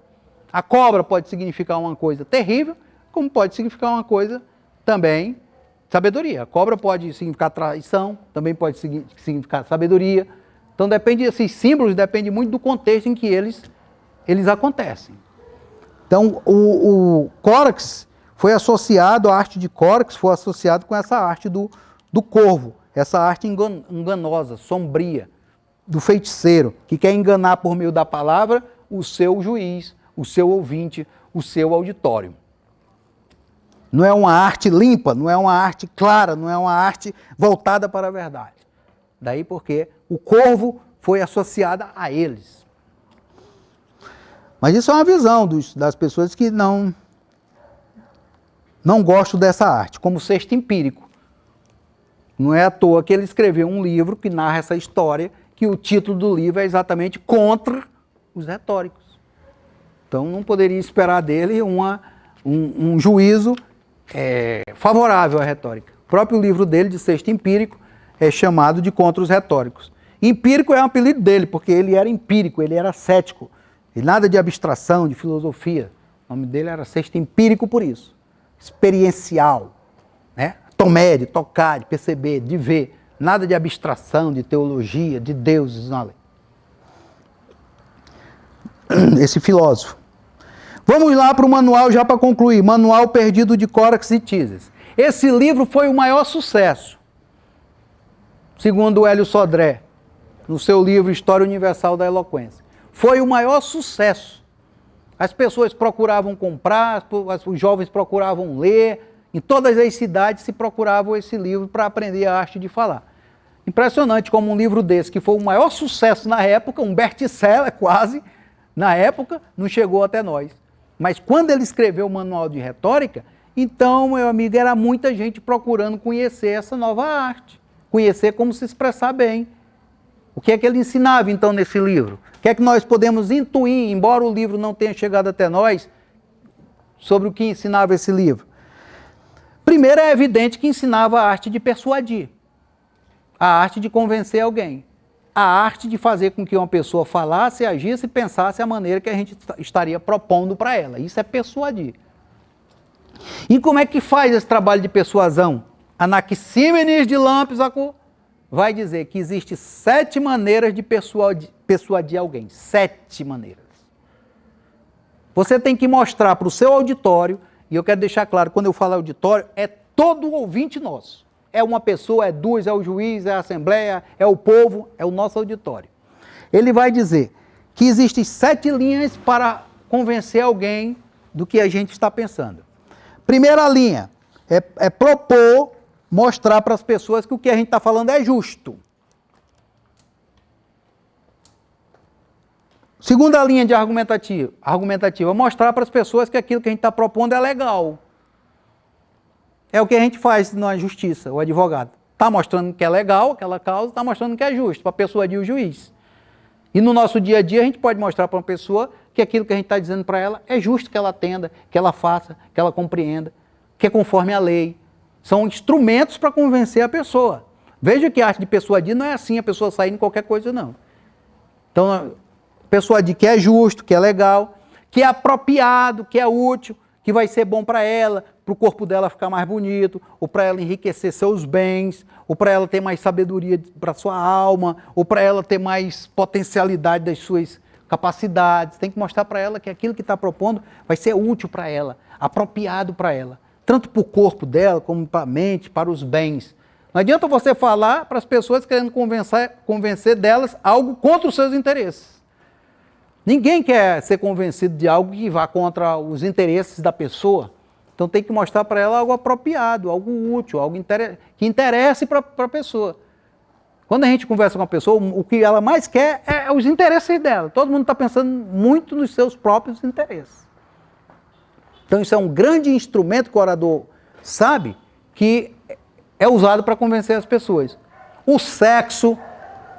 A cobra pode significar uma coisa terrível, como pode significar uma coisa também sabedoria. A cobra pode significar traição, também pode significar sabedoria. Então, esses símbolos dependem muito do contexto em que eles acontecem. Então, o Córax foi associado, a arte de Córax foi associado com essa arte do corvo, essa arte enganosa, sombria, do feiticeiro, que quer enganar por meio da palavra o seu juiz, o seu ouvinte, o seu auditório. Não é uma arte limpa, não é uma arte clara, não é uma arte voltada para a verdade. Daí porque o corvo foi associado a eles. Mas isso é uma visão das pessoas que não gostam dessa arte, como Sexto Empírico. Não é à toa que ele escreveu um livro que narra essa história, que o título do livro é exatamente Contra os Retóricos. Então não poderia esperar dele um juízo favorável à retórica. O próprio livro dele, de Sexto Empírico, é chamado de Contra os Retóricos. Empírico é um apelido dele, porque ele era empírico, ele era cético. E nada de abstração, de filosofia. O nome dele era Sexto Empírico por isso. Experiencial. tomé, de tocar, de perceber, de ver. Nada de abstração, de teologia, de deuses, nada. Esse filósofo. Vamos lá para o manual já para concluir. Manual Perdido de Corax e Tizes. Esse livro foi o maior sucesso, segundo Hélio Sodré, no seu livro História Universal da Eloquência. Foi o maior sucesso. As pessoas procuravam comprar, os jovens procuravam ler, em todas as cidades se procuravam esse livro para aprender a arte de falar. Impressionante como um livro desse, que foi o maior sucesso na época, um best-seller quase, na época, não chegou até nós. Mas quando ele escreveu o Manual de Retórica, então, meu amigo, era muita gente procurando conhecer essa nova arte, conhecer como se expressar bem. O que é que ele ensinava, então, nesse livro? O que é que nós podemos intuir, embora o livro não tenha chegado até nós, sobre o que ensinava esse livro? Primeiro, é evidente que ensinava a arte de persuadir, a arte de convencer alguém, a arte de fazer com que uma pessoa falasse, agisse e pensasse a maneira que a gente estaria propondo para ela. Isso é persuadir. E como é que faz esse trabalho de persuasão? Anaxímenes de Lampsaco vai dizer que existem 7 maneiras de persuadir alguém. 7 maneiras. Você tem que mostrar para o seu auditório, e eu quero deixar claro, quando eu falo auditório, é todo ouvinte nosso. É uma pessoa, é duas, é o juiz, é a assembleia, é o povo, é o nosso auditório. Ele vai dizer que existem 7 linhas para convencer alguém do que a gente está pensando. Primeira linha é propor, mostrar para as pessoas que o que a gente está falando é justo. Segunda linha de argumentativa, mostrar para as pessoas que aquilo que a gente está propondo é legal. É o que a gente faz na justiça, o advogado. Está mostrando que é legal aquela causa, está mostrando que é justo, para persuadir o juiz. E no nosso dia a dia a gente pode mostrar para uma pessoa que aquilo que a gente está dizendo para ela é justo que ela atenda, que ela faça, que ela compreenda, que é conforme a lei. São instrumentos para convencer a pessoa. Veja que a arte de persuadir não é assim, a pessoa sair em qualquer coisa, não. Então, persuadir que é justo, que é legal, que é apropriado, que é útil, que vai ser bom para ela, para o corpo dela ficar mais bonito, ou para ela enriquecer seus bens, ou para ela ter mais sabedoria para sua alma, ou para ela ter mais potencialidade das suas capacidades. Tem que mostrar para ela que aquilo que está propondo vai ser útil para ela, apropriado para ela, tanto para o corpo dela, como para a mente, para os bens. Não adianta você falar para as pessoas querendo convencer delas algo contra os seus interesses. Ninguém quer ser convencido de algo que vá contra os interesses da pessoa. Então tem que mostrar para ela algo apropriado, algo útil, algo que interesse para a pessoa. Quando a gente conversa com a pessoa, o que ela mais quer é os interesses dela. Todo mundo está pensando muito nos seus próprios interesses. Então isso é um grande instrumento que o orador sabe que é usado para convencer as pessoas. O sexo,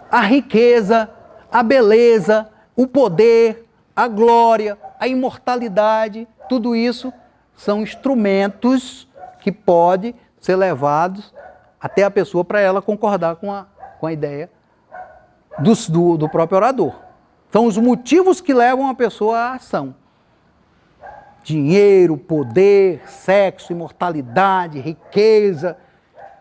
a riqueza, a beleza, o poder, a glória, a imortalidade, tudo isso são instrumentos que podem ser levados até a pessoa para ela concordar com a ideia do próprio orador. São os motivos que levam a pessoa à ação. Dinheiro, poder, sexo, imortalidade, riqueza.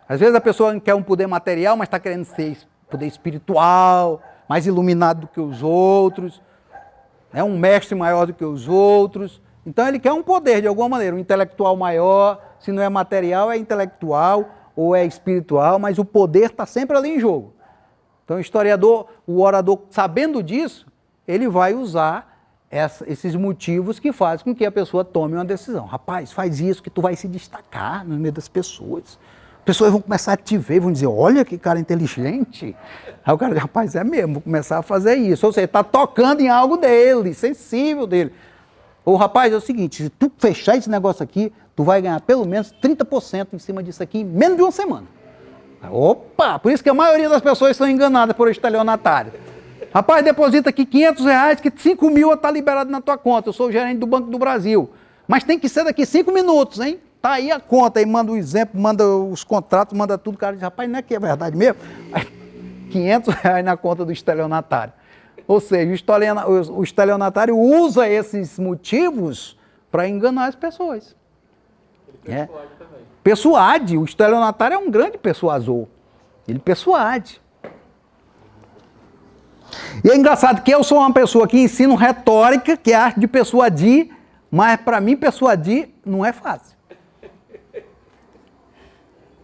Às vezes a pessoa quer um poder material, mas está querendo ser poder espiritual, mais iluminado do que os outros, né? Um mestre maior do que os outros. Então ele quer um poder de alguma maneira, um intelectual maior, se não é material é intelectual ou é espiritual, mas o poder está sempre ali em jogo. Então o orador, sabendo disso, ele vai usar esses motivos que fazem com que a pessoa tome uma decisão. Rapaz, faz isso que tu vai se destacar no meio das pessoas. As pessoas vão começar a te ver, vão dizer, olha que cara inteligente. Aí o cara diz, rapaz, é mesmo, vou começar a fazer isso. Ou seja, está tocando em algo dele, sensível dele. Ô rapaz, é o seguinte, se tu fechar esse negócio aqui, tu vai ganhar pelo menos 30% em cima disso aqui em menos de uma semana. Opa, por isso que a maioria das pessoas são enganadas por estelionatário. Rapaz, deposita aqui R$500, que 5 mil está liberado na tua conta. Eu sou o gerente do Banco do Brasil. Mas tem que ser daqui 5 minutos, hein? Tá aí a conta, aí manda o exemplo, manda os contratos, manda tudo. O cara diz, rapaz, não é que é verdade mesmo? Aí, R$500 na conta do estelionatário. Ou seja, o estelionatário usa esses motivos para enganar as pessoas. Ele É. Persuade, o estelionatário é um grande persuasor. Ele persuade. E é engraçado que eu sou uma pessoa que ensino retórica, que é a arte de persuadir, mas para mim persuadir não é fácil.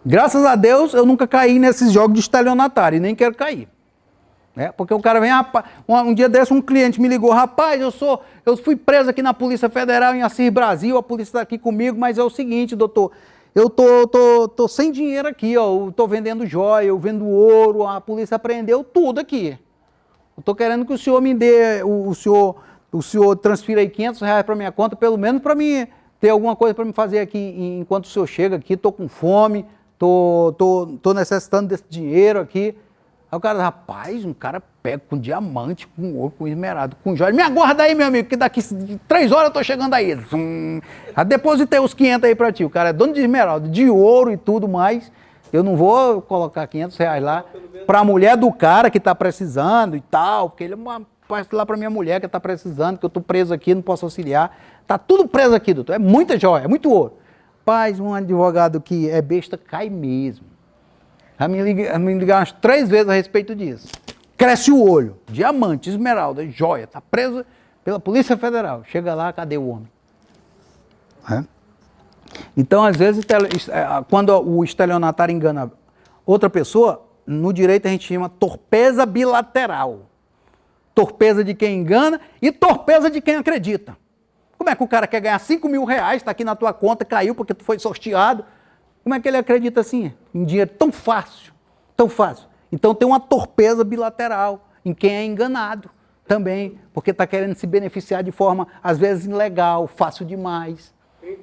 Graças a Deus eu nunca caí nesses jogos de estelionatário e nem quero cair. Né? Porque o cara vem, um dia desse um cliente me ligou, rapaz, eu fui preso aqui na Polícia Federal em Assis Brasil, a polícia está aqui comigo, mas é o seguinte, doutor, eu tô sem dinheiro aqui, ó, eu tô vendendo joia, eu vendo ouro, a polícia apreendeu tudo aqui. Eu tô querendo que o senhor me dê, o senhor transfira aí R$500 para minha conta, pelo menos para mim ter alguma coisa para me fazer aqui enquanto o senhor chega aqui, tô com fome, tô necessitando desse dinheiro aqui. Aí o cara, rapaz, um cara pega com diamante, com ouro, com esmeralda, com joia. Me aguarda aí, meu amigo, que daqui 3 horas eu tô chegando aí. Já depositei os 500 aí pra ti. O cara é dono de esmeralda, de ouro e tudo mais. Eu não vou colocar R$500 lá pra mulher do cara que tá precisando e tal, porque ele é uma parte lá pra minha mulher que tá precisando, que eu tô preso aqui, não posso auxiliar. Tá tudo preso aqui, doutor. É muita joia, é muito ouro. Rapaz, um advogado que é besta cai mesmo. Me ligaram umas 3 vezes a respeito disso. Cresce o olho, diamante, esmeralda, joia, tá preso pela Polícia Federal. Chega lá, cadê o homem? É? Então, às vezes, quando o estelionatário engana outra pessoa, no direito a gente chama torpeza bilateral. Torpeza de quem engana e torpeza de quem acredita. Como é que o cara quer ganhar R$5.000, está aqui na tua conta, caiu porque tu foi sorteado? Como é que ele acredita assim? Em dinheiro tão fácil, tão fácil. Então tem uma torpeza bilateral em quem é enganado também, porque está querendo se beneficiar de forma, às vezes, ilegal, fácil demais. 30%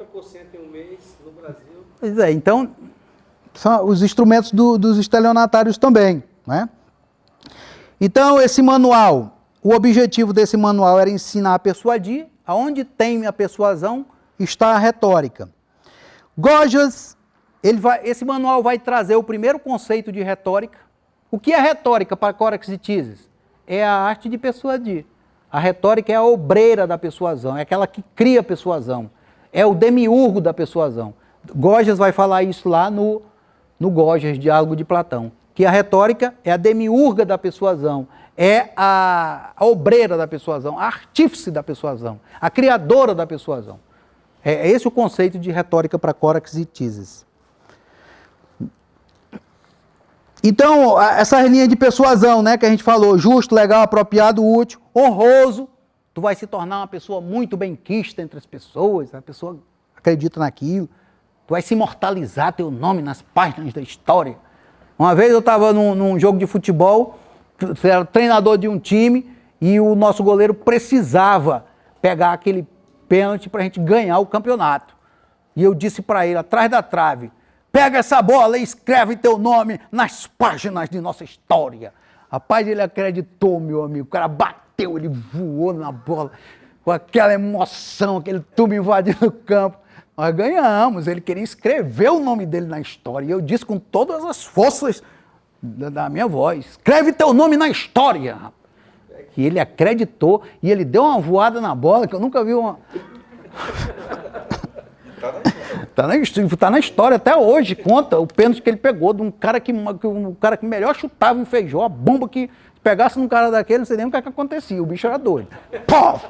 em um mês no Brasil. Pois é, então são os instrumentos dos estelionatários também, né? Então esse manual, o objetivo desse manual era ensinar a persuadir. Aonde tem a persuasão está a retórica. Gorgias, esse manual vai trazer o primeiro conceito de retórica. O que é retórica para Corax e Tizes? É a arte de persuadir. A retórica é a obreira da persuasão, é aquela que cria a persuasão. É o demiurgo da persuasão. Gorgias vai falar isso lá no Gorgias, Diálogo de Platão. Que a retórica é a demiurga da persuasão, é a obreira da persuasão, a artífice da persuasão, a criadora da persuasão. É esse o conceito de retórica para Corax e Tizes. Então, essa linha de persuasão, né, que a gente falou, justo, legal, apropriado, útil, honroso, tu vai se tornar uma pessoa muito benquista entre as pessoas, a pessoa acredita naquilo, tu vai se imortalizar teu nome nas páginas da história. Uma vez eu estava num jogo de futebol, eu era treinador de um time e o nosso goleiro precisava pegar aquele pênalti para a gente ganhar o campeonato. E eu disse para ele, atrás da trave, pega essa bola e escreve teu nome nas páginas de nossa história. Rapaz, ele acreditou, meu amigo. O cara bateu, ele voou na bola, com aquela emoção, aquele tubo invadindo o campo. Nós ganhamos, ele queria escrever o nome dele na história. E eu disse com todas as forças da minha voz, escreve teu nome na história. E ele acreditou, e ele deu uma voada na bola, que eu nunca vi uma... Tá na história até hoje, conta o pênalti que ele pegou de um cara que melhor chutava em Feijó, a bomba que pegasse num cara daquele, não sei nem o que acontecia, o bicho era doido. Pô!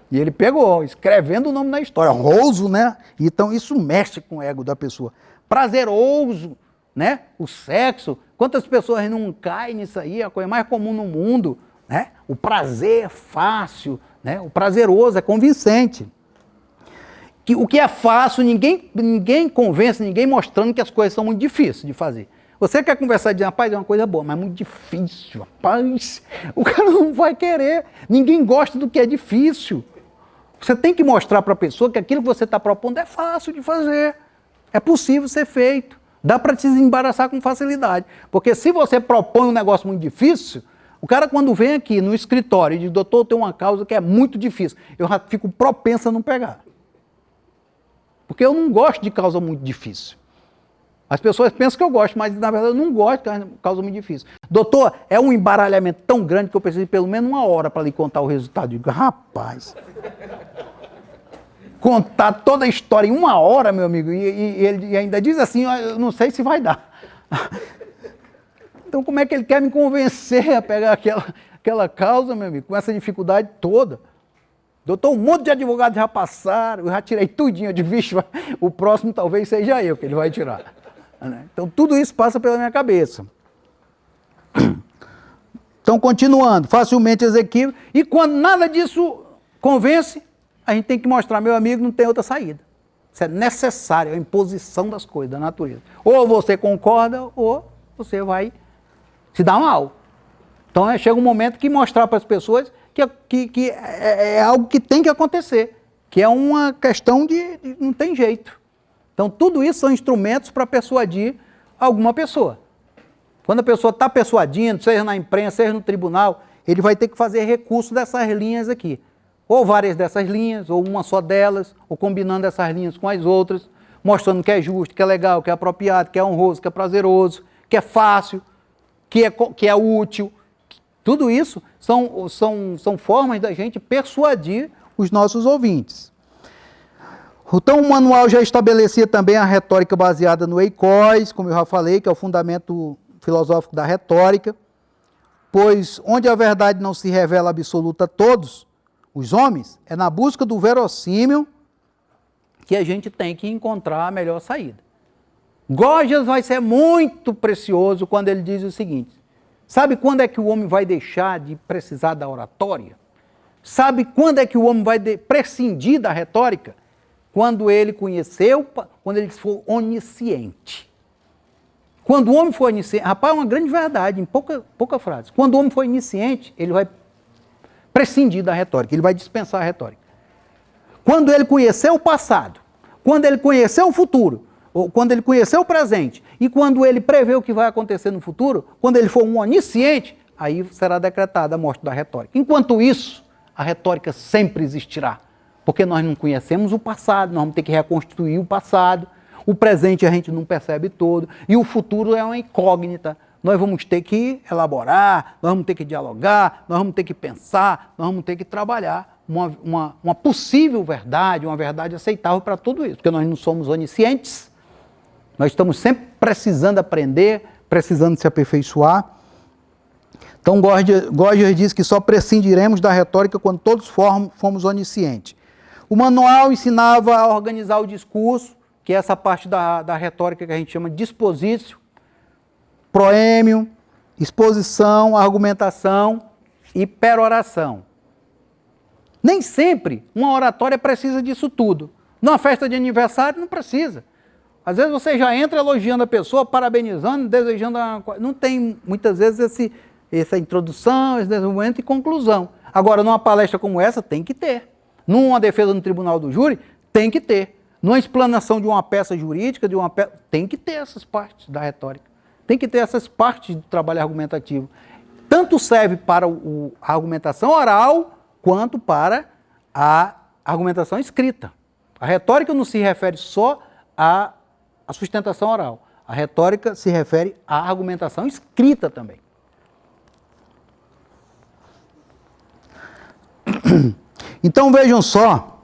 E ele pegou, escrevendo o nome na história, honroso, né? Então isso mexe com o ego da pessoa. Prazeroso, né? O sexo, quantas pessoas não caem nisso aí, é a coisa mais comum no mundo, né? O prazer é fácil, né? O prazeroso é convincente. O que é fácil, ninguém convence, ninguém mostrando que as coisas são muito difíceis de fazer. Você quer conversar e dizer, rapaz, é uma coisa boa, mas é muito difícil, rapaz. O cara não vai querer. Ninguém gosta do que é difícil. Você tem que mostrar para a pessoa que aquilo que você está propondo é fácil de fazer. É possível ser feito. Dá para se embaraçar com facilidade. Porque se você propõe um negócio muito difícil, o cara quando vem aqui no escritório e diz, doutor, eu tenho uma causa que é muito difícil, eu já fico propensa a não pegar. Porque eu não gosto de causa muito difícil. As pessoas pensam que eu gosto, mas na verdade eu não gosto de causa muito difícil. Doutor, é um embaralhamento tão grande que eu preciso de pelo menos 1 hora para lhe contar o resultado. Eu digo, rapaz, contar toda a história em 1 hora, meu amigo, e ele ainda diz assim, eu não sei se vai dar. Então como é que ele quer me convencer a pegar aquela causa, meu amigo, com essa dificuldade toda? Doutor, um monte de advogados já passaram, eu já tirei tudinho de bicho, o próximo talvez seja eu que ele vai tirar. Então tudo isso passa pela minha cabeça. Então continuando, facilmente exequível, e quando nada disso convence, a gente tem que mostrar, meu amigo, não tem outra saída. Isso é necessário, é a imposição das coisas, da natureza. Ou você concorda, ou você vai se dar mal. Então chega um momento que mostrar para as pessoas que é algo que tem que acontecer, que é uma questão de não tem jeito. Então tudo isso são instrumentos para persuadir alguma pessoa. Quando a pessoa está persuadindo, seja na imprensa, seja no tribunal, ele vai ter que fazer recurso dessas linhas aqui. Ou várias dessas linhas, ou uma só delas, ou combinando essas linhas com as outras, mostrando que é justo, que é legal, que é apropriado, que é honroso, que é prazeroso, que é fácil, que é útil. Tudo isso são formas da gente persuadir os nossos ouvintes. Então o manual já estabelecia também a retórica baseada no eikós, como eu já falei, que é o fundamento filosófico da retórica, pois onde a verdade não se revela absoluta a todos, os homens, é na busca do verossímil que a gente tem que encontrar a melhor saída. Gorgias vai ser muito precioso quando ele diz o seguinte, sabe quando é que o homem vai deixar de precisar da oratória? Sabe quando é que o homem vai prescindir da retórica? Quando ele conheceu, quando ele for onisciente. Quando o homem for onisciente, rapaz, é uma grande verdade, em pouca frase. Quando o homem for onisciente, ele vai prescindir da retórica, ele vai dispensar a retórica. Quando ele conhecer o passado, quando ele conhecer o futuro, ou quando ele conhecer o presente, e quando ele prever o que vai acontecer no futuro, quando ele for um onisciente, aí será decretada a morte da retórica. Enquanto isso, a retórica sempre existirá, porque nós não conhecemos o passado, nós vamos ter que reconstruir o passado, o presente a gente não percebe todo, e o futuro é uma incógnita. Nós vamos ter que elaborar, nós vamos ter que dialogar, nós vamos ter que pensar, nós vamos ter que trabalhar uma possível verdade, uma verdade aceitável para tudo isso, porque nós não somos oniscientes, nós estamos sempre precisando aprender, precisando se aperfeiçoar. Então Gorgias diz que só prescindiremos da retórica quando todos fomos oniscientes. O manual ensinava a organizar o discurso, que é essa parte da retórica que a gente chama de disposício, proêmio, exposição, argumentação e peroração. Nem sempre uma oratória precisa disso tudo. Numa festa de aniversário não precisa. Às vezes você já entra elogiando a pessoa, parabenizando, desejando uma coisa. Não tem muitas vezes essa introdução, esse desenvolvimento e conclusão. Agora, numa palestra como essa, tem que ter. Numa defesa no tribunal do júri, tem que ter. Numa explanação de uma peça jurídica, tem que ter essas partes da retórica. Tem que ter essas partes do trabalho argumentativo. Tanto serve para a argumentação oral, quanto para a argumentação escrita. A retórica não se refere só à sustentação oral. A retórica se refere à argumentação escrita também. Então vejam só,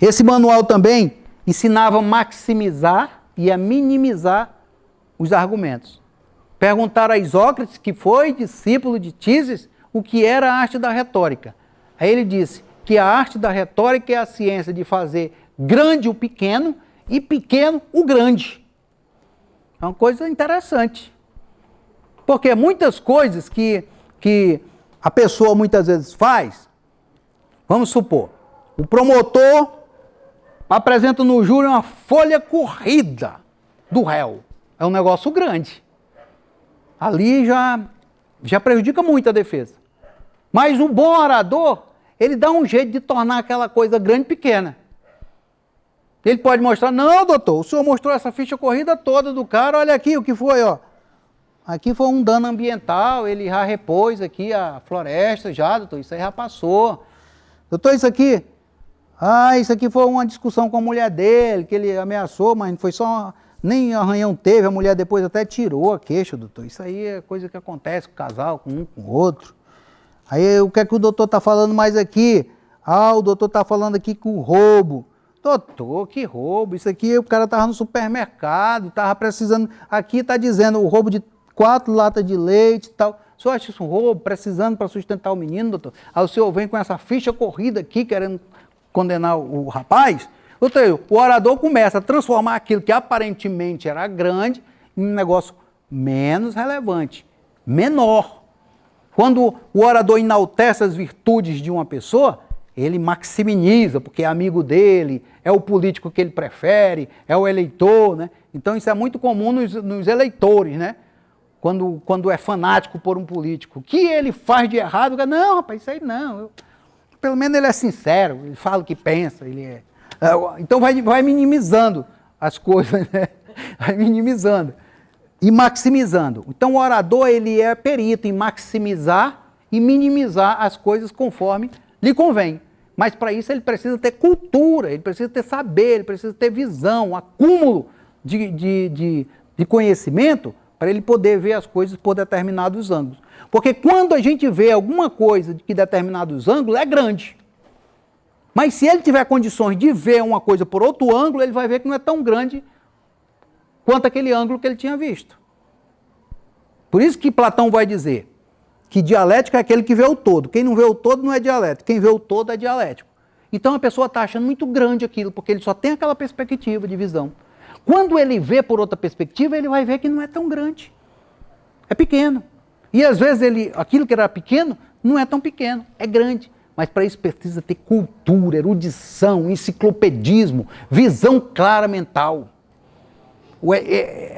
esse manual também ensinava a maximizar e a minimizar os argumentos. Perguntaram a Isócrates, que foi discípulo de Tises, o que era a arte da retórica. Aí ele disse que a arte da retórica é a ciência de fazer grande o pequeno e pequeno o grande. É uma coisa interessante. Porque muitas coisas que a pessoa muitas vezes faz, vamos supor, o promotor apresenta no júri uma folha corrida do réu. É um negócio grande. Ali já prejudica muito a defesa. Mas o bom orador, ele dá um jeito de tornar aquela coisa grande pequena. Ele pode mostrar, não, doutor, o senhor mostrou essa ficha corrida toda do cara, olha aqui o que foi, ó. Aqui foi um dano ambiental, ele já repôs aqui a floresta, já, doutor, isso aí já passou. Doutor, isso aqui? Isso aqui foi uma discussão com a mulher dele, que ele ameaçou, mas foi só, nem arranhão teve, a mulher depois até tirou a queixa, doutor. Isso aí é coisa que acontece com o casal, com um com o outro. Aí o que é que o doutor está falando mais aqui? Ah, o doutor está falando aqui com roubo. Doutor, que roubo? Isso aqui o cara estava no supermercado, estava precisando. Aqui está dizendo o roubo de 4 latas de leite e tal. O senhor acha isso um roubo? Precisando para sustentar o menino, doutor? Aí o senhor vem com essa ficha corrida aqui, querendo condenar o rapaz. Doutor, o orador começa a transformar aquilo que aparentemente era grande em um negócio menos relevante, menor. Quando o orador enaltece as virtudes de uma pessoa, ele maximiza, porque é amigo dele, é o político que ele prefere, é o eleitor, né? Então isso é muito comum nos eleitores, né? Quando é fanático por um político. O que ele faz de errado? Não, rapaz, isso aí não. Pelo menos ele é sincero, ele fala o que pensa, ele é... Então vai minimizando as coisas, né? Vai minimizando e maximizando. Então o orador ele é perito em maximizar e minimizar as coisas conforme lhe convém. Mas para isso ele precisa ter cultura, ele precisa ter saber, ele precisa ter visão, um acúmulo de conhecimento para ele poder ver as coisas por determinados ângulos. Porque quando a gente vê alguma coisa de determinados ângulos, é grande. Mas se ele tiver condições de ver uma coisa por outro ângulo, ele vai ver que não é tão grande quanto aquele ângulo que ele tinha visto. Por isso que Platão vai dizer que dialético é aquele que vê o todo. Quem não vê o todo não é dialético. Quem vê o todo é dialético. Então a pessoa está achando muito grande aquilo, porque ele só tem aquela perspectiva de visão. Quando ele vê por outra perspectiva, ele vai ver que não é tão grande. É pequeno. E às vezes aquilo que era pequeno não é tão pequeno, é grande. Mas para isso precisa ter cultura, erudição, enciclopedismo, visão clara mental.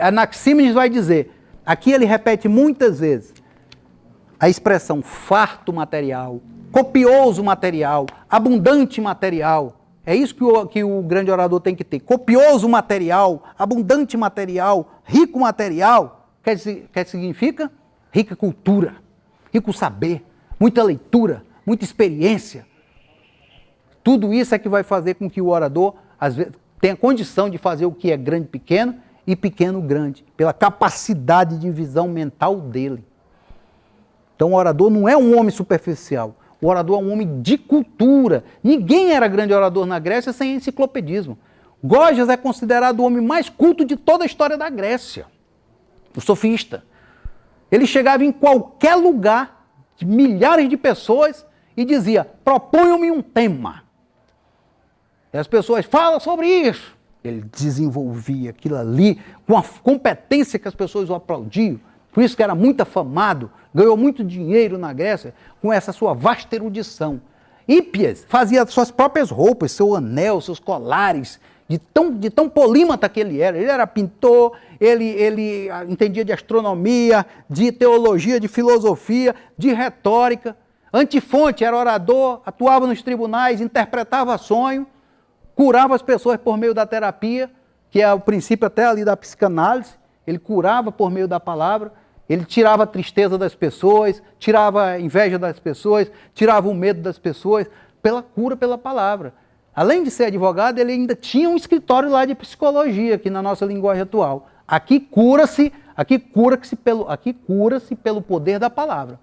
Anaxímenes vai dizer, aqui ele repete muitas vezes, a expressão farto material, copioso material, abundante material. É isso que o grande orador tem que ter. Copioso material, abundante material, rico material. Que significa? Rica cultura, rico saber, muita leitura, muita experiência. Tudo isso é que vai fazer com que o orador, às vezes, tenha condição de fazer o que é grande pequeno e pequeno grande, pela capacidade de visão mental dele. Então o orador não é um homem superficial. O orador é um homem de cultura. Ninguém era grande orador na Grécia sem enciclopedismo. Gorgias é considerado o homem mais culto de toda a história da Grécia. O sofista. Ele chegava em qualquer lugar, de milhares de pessoas, e dizia, proponham-me um tema. E as pessoas, falam sobre isso. Ele desenvolvia aquilo ali com a competência que as pessoas o aplaudiam. Por isso que era muito afamado, ganhou muito dinheiro na Grécia com essa sua vasta erudição. Hípias fazia suas próprias roupas, seu anel, seus colares, de tão polímata que ele era. Ele era pintor, ele entendia de astronomia, de teologia, de filosofia, de retórica. Antifonte era orador, atuava nos tribunais, interpretava sonho, curava as pessoas por meio da terapia, que é o princípio até ali da psicanálise. Ele curava por meio da palavra. Ele tirava a tristeza das pessoas, tirava a inveja das pessoas, tirava o medo das pessoas, pela cura, pela palavra. Além de ser advogado, ele ainda tinha um escritório lá de psicologia, aqui na nossa linguagem atual. Aqui cura-se pelo poder da palavra.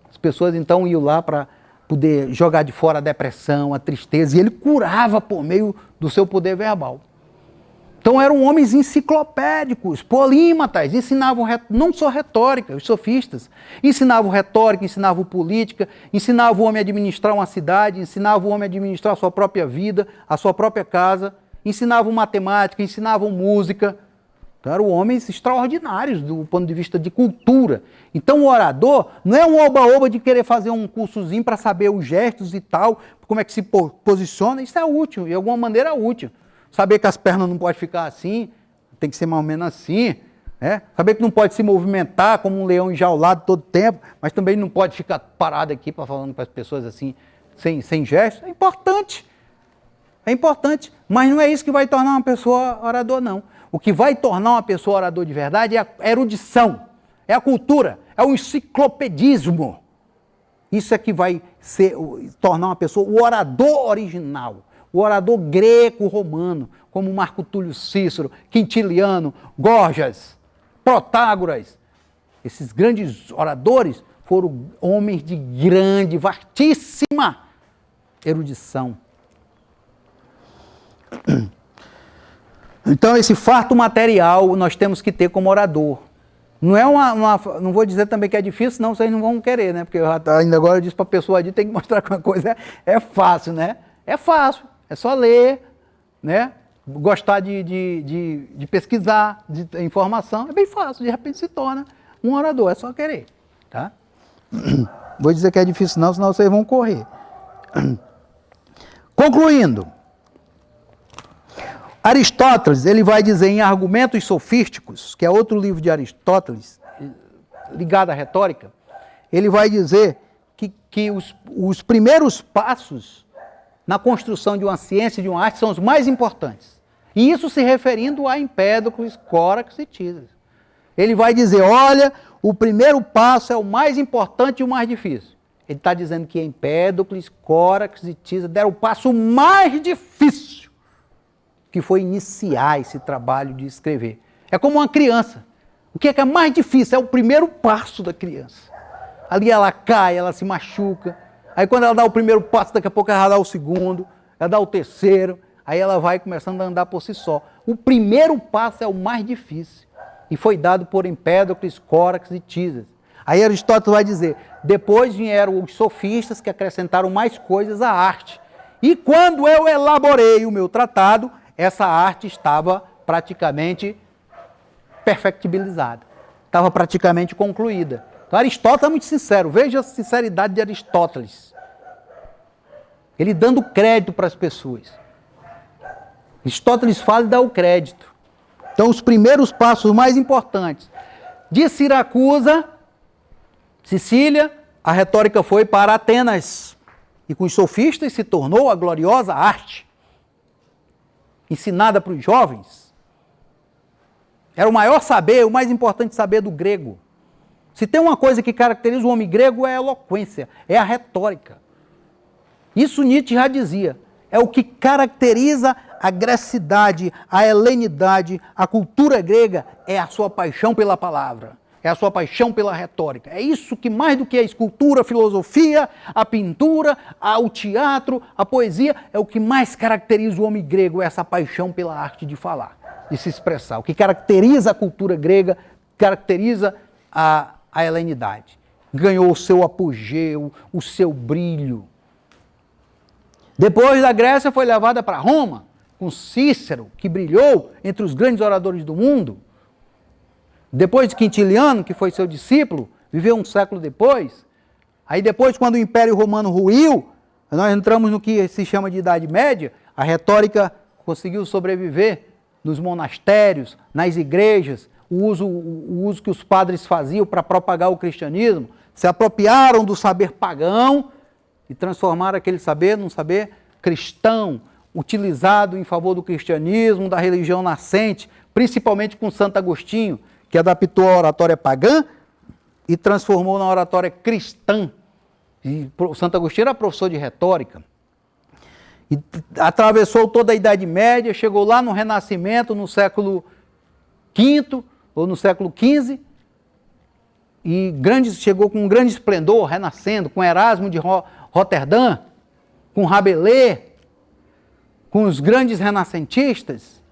As pessoas então iam lá para poder jogar de fora a depressão, a tristeza, e ele curava por meio do seu poder verbal. Então eram homens enciclopédicos, polímatas, ensinavam não só retórica, os sofistas, ensinavam retórica, ensinavam política, ensinavam o homem a administrar uma cidade, ensinavam o homem a administrar a sua própria vida, a sua própria casa, ensinavam matemática, ensinavam música. Então eram homens extraordinários do ponto de vista de cultura. Então o orador não é um oba-oba de querer fazer um cursozinho para saber os gestos e tal, como é que se posiciona, isso é útil, de alguma maneira é útil. Saber que as pernas não podem ficar assim, tem que ser mais ou menos assim. Né? Saber que não pode se movimentar como um leão enjaulado todo tempo, mas também não pode ficar parado aqui falando para as pessoas assim, sem gestos. É importante. É importante. Mas não é isso que vai tornar uma pessoa orador, não. O que vai tornar uma pessoa orador de verdade é a erudição, é a cultura, é o enciclopedismo. Isso é que vai tornar uma pessoa o orador original. O orador greco-romano, como Marco Túlio Cícero, Quintiliano, Gorgias, Protágoras. Esses grandes oradores foram homens de grande, vastíssima erudição. Então, esse farto material nós temos que ter como orador. Não é não vou dizer também que é difícil, senão vocês não vão querer, né? Porque ainda agora eu disse para a pessoa ali, tem que mostrar que uma coisa é fácil, né? É fácil, é só ler, né? Gostar de pesquisar, de informação, é bem fácil, de repente se torna um orador, é só querer, tá? Vou dizer que é difícil não, senão vocês vão correr. Concluindo, Aristóteles, ele vai dizer em Argumentos Sofísticos, que é outro livro de Aristóteles, ligado à retórica, ele vai dizer que os primeiros passos na construção de uma ciência e de uma arte são os mais importantes. E isso se referindo a Empédocles, Córax e Tísias. Ele vai dizer, olha, o primeiro passo é o mais importante e o mais difícil. Ele está dizendo que Empédocles, Córax e Tísias deram o passo mais difícil, que foi iniciar esse trabalho de escrever. É como uma criança. O que é mais difícil? É o primeiro passo da criança. Ali ela cai, ela se machuca. Aí quando ela dá o primeiro passo, daqui a pouco ela dá o segundo, ela dá o terceiro, aí ela vai começando a andar por si só. O primeiro passo é o mais difícil. E foi dado por Empédocles, Córax e Tísias. Aí Aristóteles vai dizer, depois vieram os sofistas que acrescentaram mais coisas à arte. E quando eu elaborei o meu tratado, essa arte estava praticamente perfectibilizada, estava praticamente concluída. Então Aristóteles é muito sincero, veja a sinceridade de Aristóteles. Ele dando crédito para as pessoas. Aristóteles fala e dá o crédito. Então os primeiros passos mais importantes. De Siracusa, Sicília, a retórica foi para Atenas. E com os sofistas se tornou a gloriosa arte, ensinada para os jovens. Era o maior saber, o mais importante saber do grego. Se tem uma coisa que caracteriza o homem grego é a eloquência, é a retórica. Isso Nietzsche já dizia. É o que caracteriza a grecidade, a helenidade, a cultura grega, é a sua paixão pela palavra, é a sua paixão pela retórica. É isso que mais do que a escultura, a filosofia, a pintura, o teatro, a poesia, é o que mais caracteriza o homem grego, é essa paixão pela arte de falar, de se expressar. O que caracteriza a cultura grega, caracteriza a helenidade. Ganhou o seu apogeu, o seu brilho. Depois da Grécia foi levada para Roma, com Cícero, que brilhou entre os grandes oradores do mundo. Depois de Quintiliano, que foi seu discípulo, viveu um século depois. Aí depois, quando o Império Romano ruiu, nós entramos no que se chama de Idade Média, a retórica conseguiu sobreviver nos monastérios, nas igrejas, o uso que os padres faziam para propagar o cristianismo, se apropriaram do saber pagão e transformaram aquele saber num saber cristão, utilizado em favor do cristianismo, da religião nascente, principalmente com Santo Agostinho, que adaptou a oratória pagã e transformou na oratória cristã. E Santo Agostinho era professor de retórica. E atravessou toda a Idade Média, chegou lá no Renascimento, no século V ou no século XV, e chegou com um grande esplendor, renascendo, com Erasmo de Roterdã, com Rabelais, com os grandes renascentistas,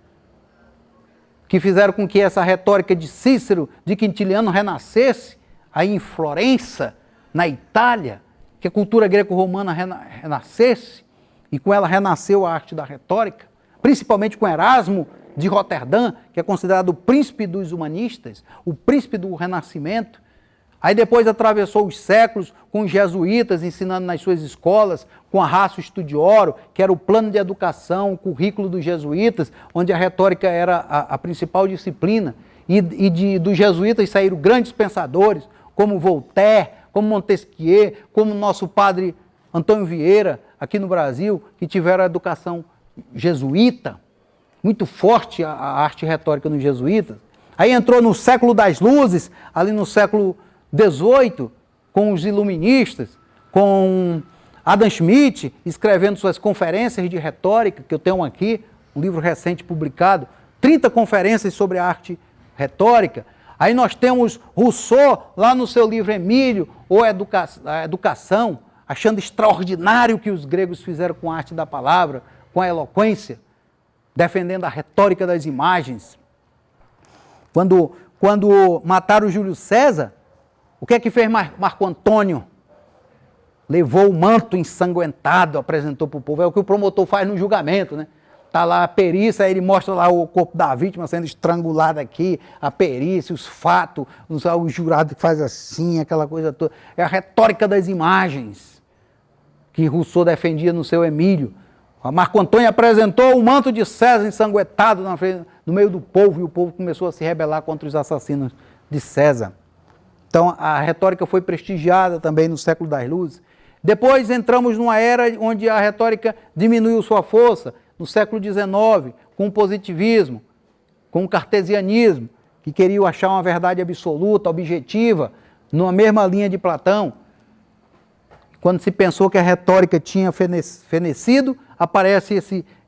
que fizeram com que essa retórica de Cícero, de Quintiliano renascesse, aí em Florença, na Itália, que a cultura greco-romana renascesse, e com ela renasceu a arte da retórica, principalmente com Erasmo de Roterdã, que é considerado o príncipe dos humanistas, o príncipe do Renascimento. Aí depois atravessou os séculos com os jesuítas ensinando nas suas escolas, com a Ratio Studiorum, que era o plano de educação, o currículo dos jesuítas, onde a retórica era a principal disciplina. E dos jesuítas saíram grandes pensadores, como Voltaire, como Montesquieu, como nosso padre Antônio Vieira, aqui no Brasil, que tiveram a educação jesuíta, muito forte a arte retórica nos jesuítas. Aí entrou no século das luzes, ali no século XVIII, com os iluministas, com Adam Smith, escrevendo suas conferências de retórica, que eu tenho aqui, um livro recente publicado, 30 conferências sobre a arte retórica. Aí nós temos Rousseau, lá no seu livro Emílio, ou a Educação, achando extraordinário o que os gregos fizeram com a arte da palavra, com a eloquência, defendendo a retórica das imagens. Quando mataram Júlio César, o que é que fez Marco Antônio? Levou o manto ensanguentado, apresentou para o povo. É o que o promotor faz no julgamento, né? Está lá a perícia, aí ele mostra lá o corpo da vítima sendo estrangulado aqui, a perícia, os fatos, o jurado que faz assim, aquela coisa toda. É a retórica das imagens que Rousseau defendia no seu Emílio. A Marco Antônio apresentou o manto de César ensanguentado no meio do povo, e o povo começou a se rebelar contra os assassinos de César. Então a retórica foi prestigiada também no século das luzes. Depois entramos numa era onde a retórica diminuiu sua força, no século XIX, com o positivismo, com o cartesianismo, que queriam achar uma verdade absoluta, objetiva, numa mesma linha de Platão. Quando se pensou que a retórica tinha fenecido, aparece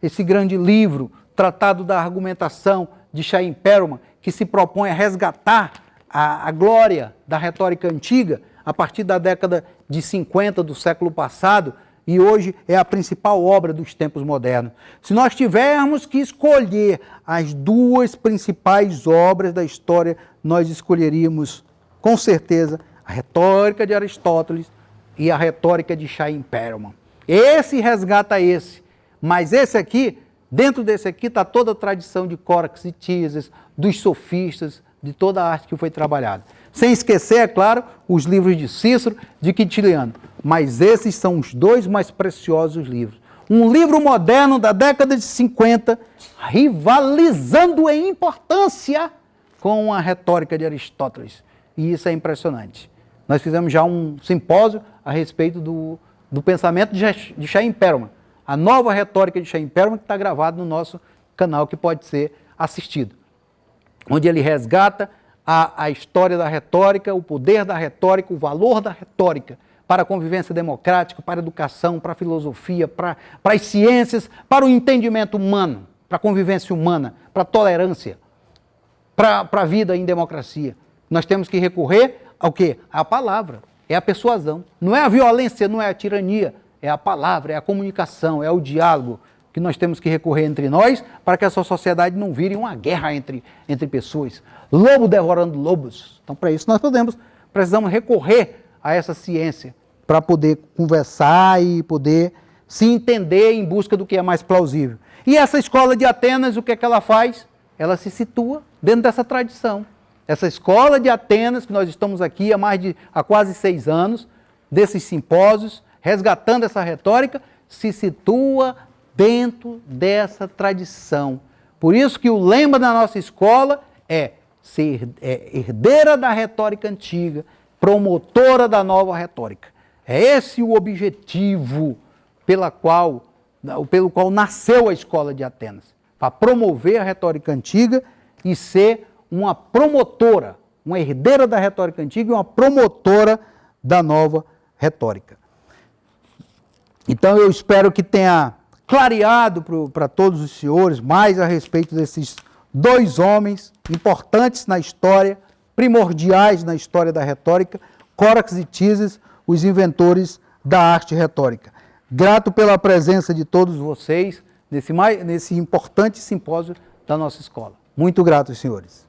esse grande livro, Tratado da Argumentação, de Chaim Perelman, que se propõe a resgatar a glória da retórica antiga, a partir da década de 50 do século passado, e hoje é a principal obra dos tempos modernos. Se nós tivermos que escolher as duas principais obras da história, nós escolheríamos, com certeza, a retórica de Aristóteles e a retórica de Chaim Perelman. Esse resgata esse, mas esse aqui, dentro desse aqui está toda a tradição de Córax e Tísias, dos sofistas, de toda a arte que foi trabalhada. Sem esquecer, é claro, os livros de Cícero, de Quintiliano. Mas esses são os dois mais preciosos livros. Um livro moderno da década de 50, rivalizando em importância com a retórica de Aristóteles. E isso é impressionante. Nós fizemos já um simpósio a respeito do pensamento de Chaim Perelman. A nova retórica de Chaim Perelman, que está gravado no nosso canal, que pode ser assistido. Onde ele resgata a história da retórica, o poder da retórica, o valor da retórica para a convivência democrática, para a educação, para a filosofia, para as ciências, para o entendimento humano, para a convivência humana, para a tolerância, para a vida em democracia. Nós temos que recorrer ao quê? À palavra, é a persuasão. Não é a violência, não é a tirania, é a palavra, é a comunicação, é o diálogo que nós temos que recorrer entre nós para que essa sociedade não vire uma guerra entre pessoas. Lobo devorando lobos. Então, para isso, nós precisamos recorrer a essa ciência para poder conversar e poder se entender em busca do que é mais plausível. E essa escola de Atenas, o que é que ela faz? Ela se situa dentro dessa tradição. Essa escola de Atenas, que nós estamos aqui há quase 6 anos, desses simpósios, resgatando essa retórica, se situa dentro dessa tradição. Por isso que o lema da nossa escola é ser herdeira da retórica antiga, promotora da nova retórica. É esse o objetivo pelo qual nasceu a escola de Atenas, para promover a retórica antiga e ser uma promotora, uma herdeira da retórica antiga e uma promotora da nova retórica. Então eu espero que tenha clareado para todos os senhores mais a respeito desses 2 homens importantes na história, primordiais na história da retórica, Córax e Tísias, os inventores da arte retórica. Grato pela presença de todos vocês nesse importante simpósio da nossa escola. Muito grato, senhores.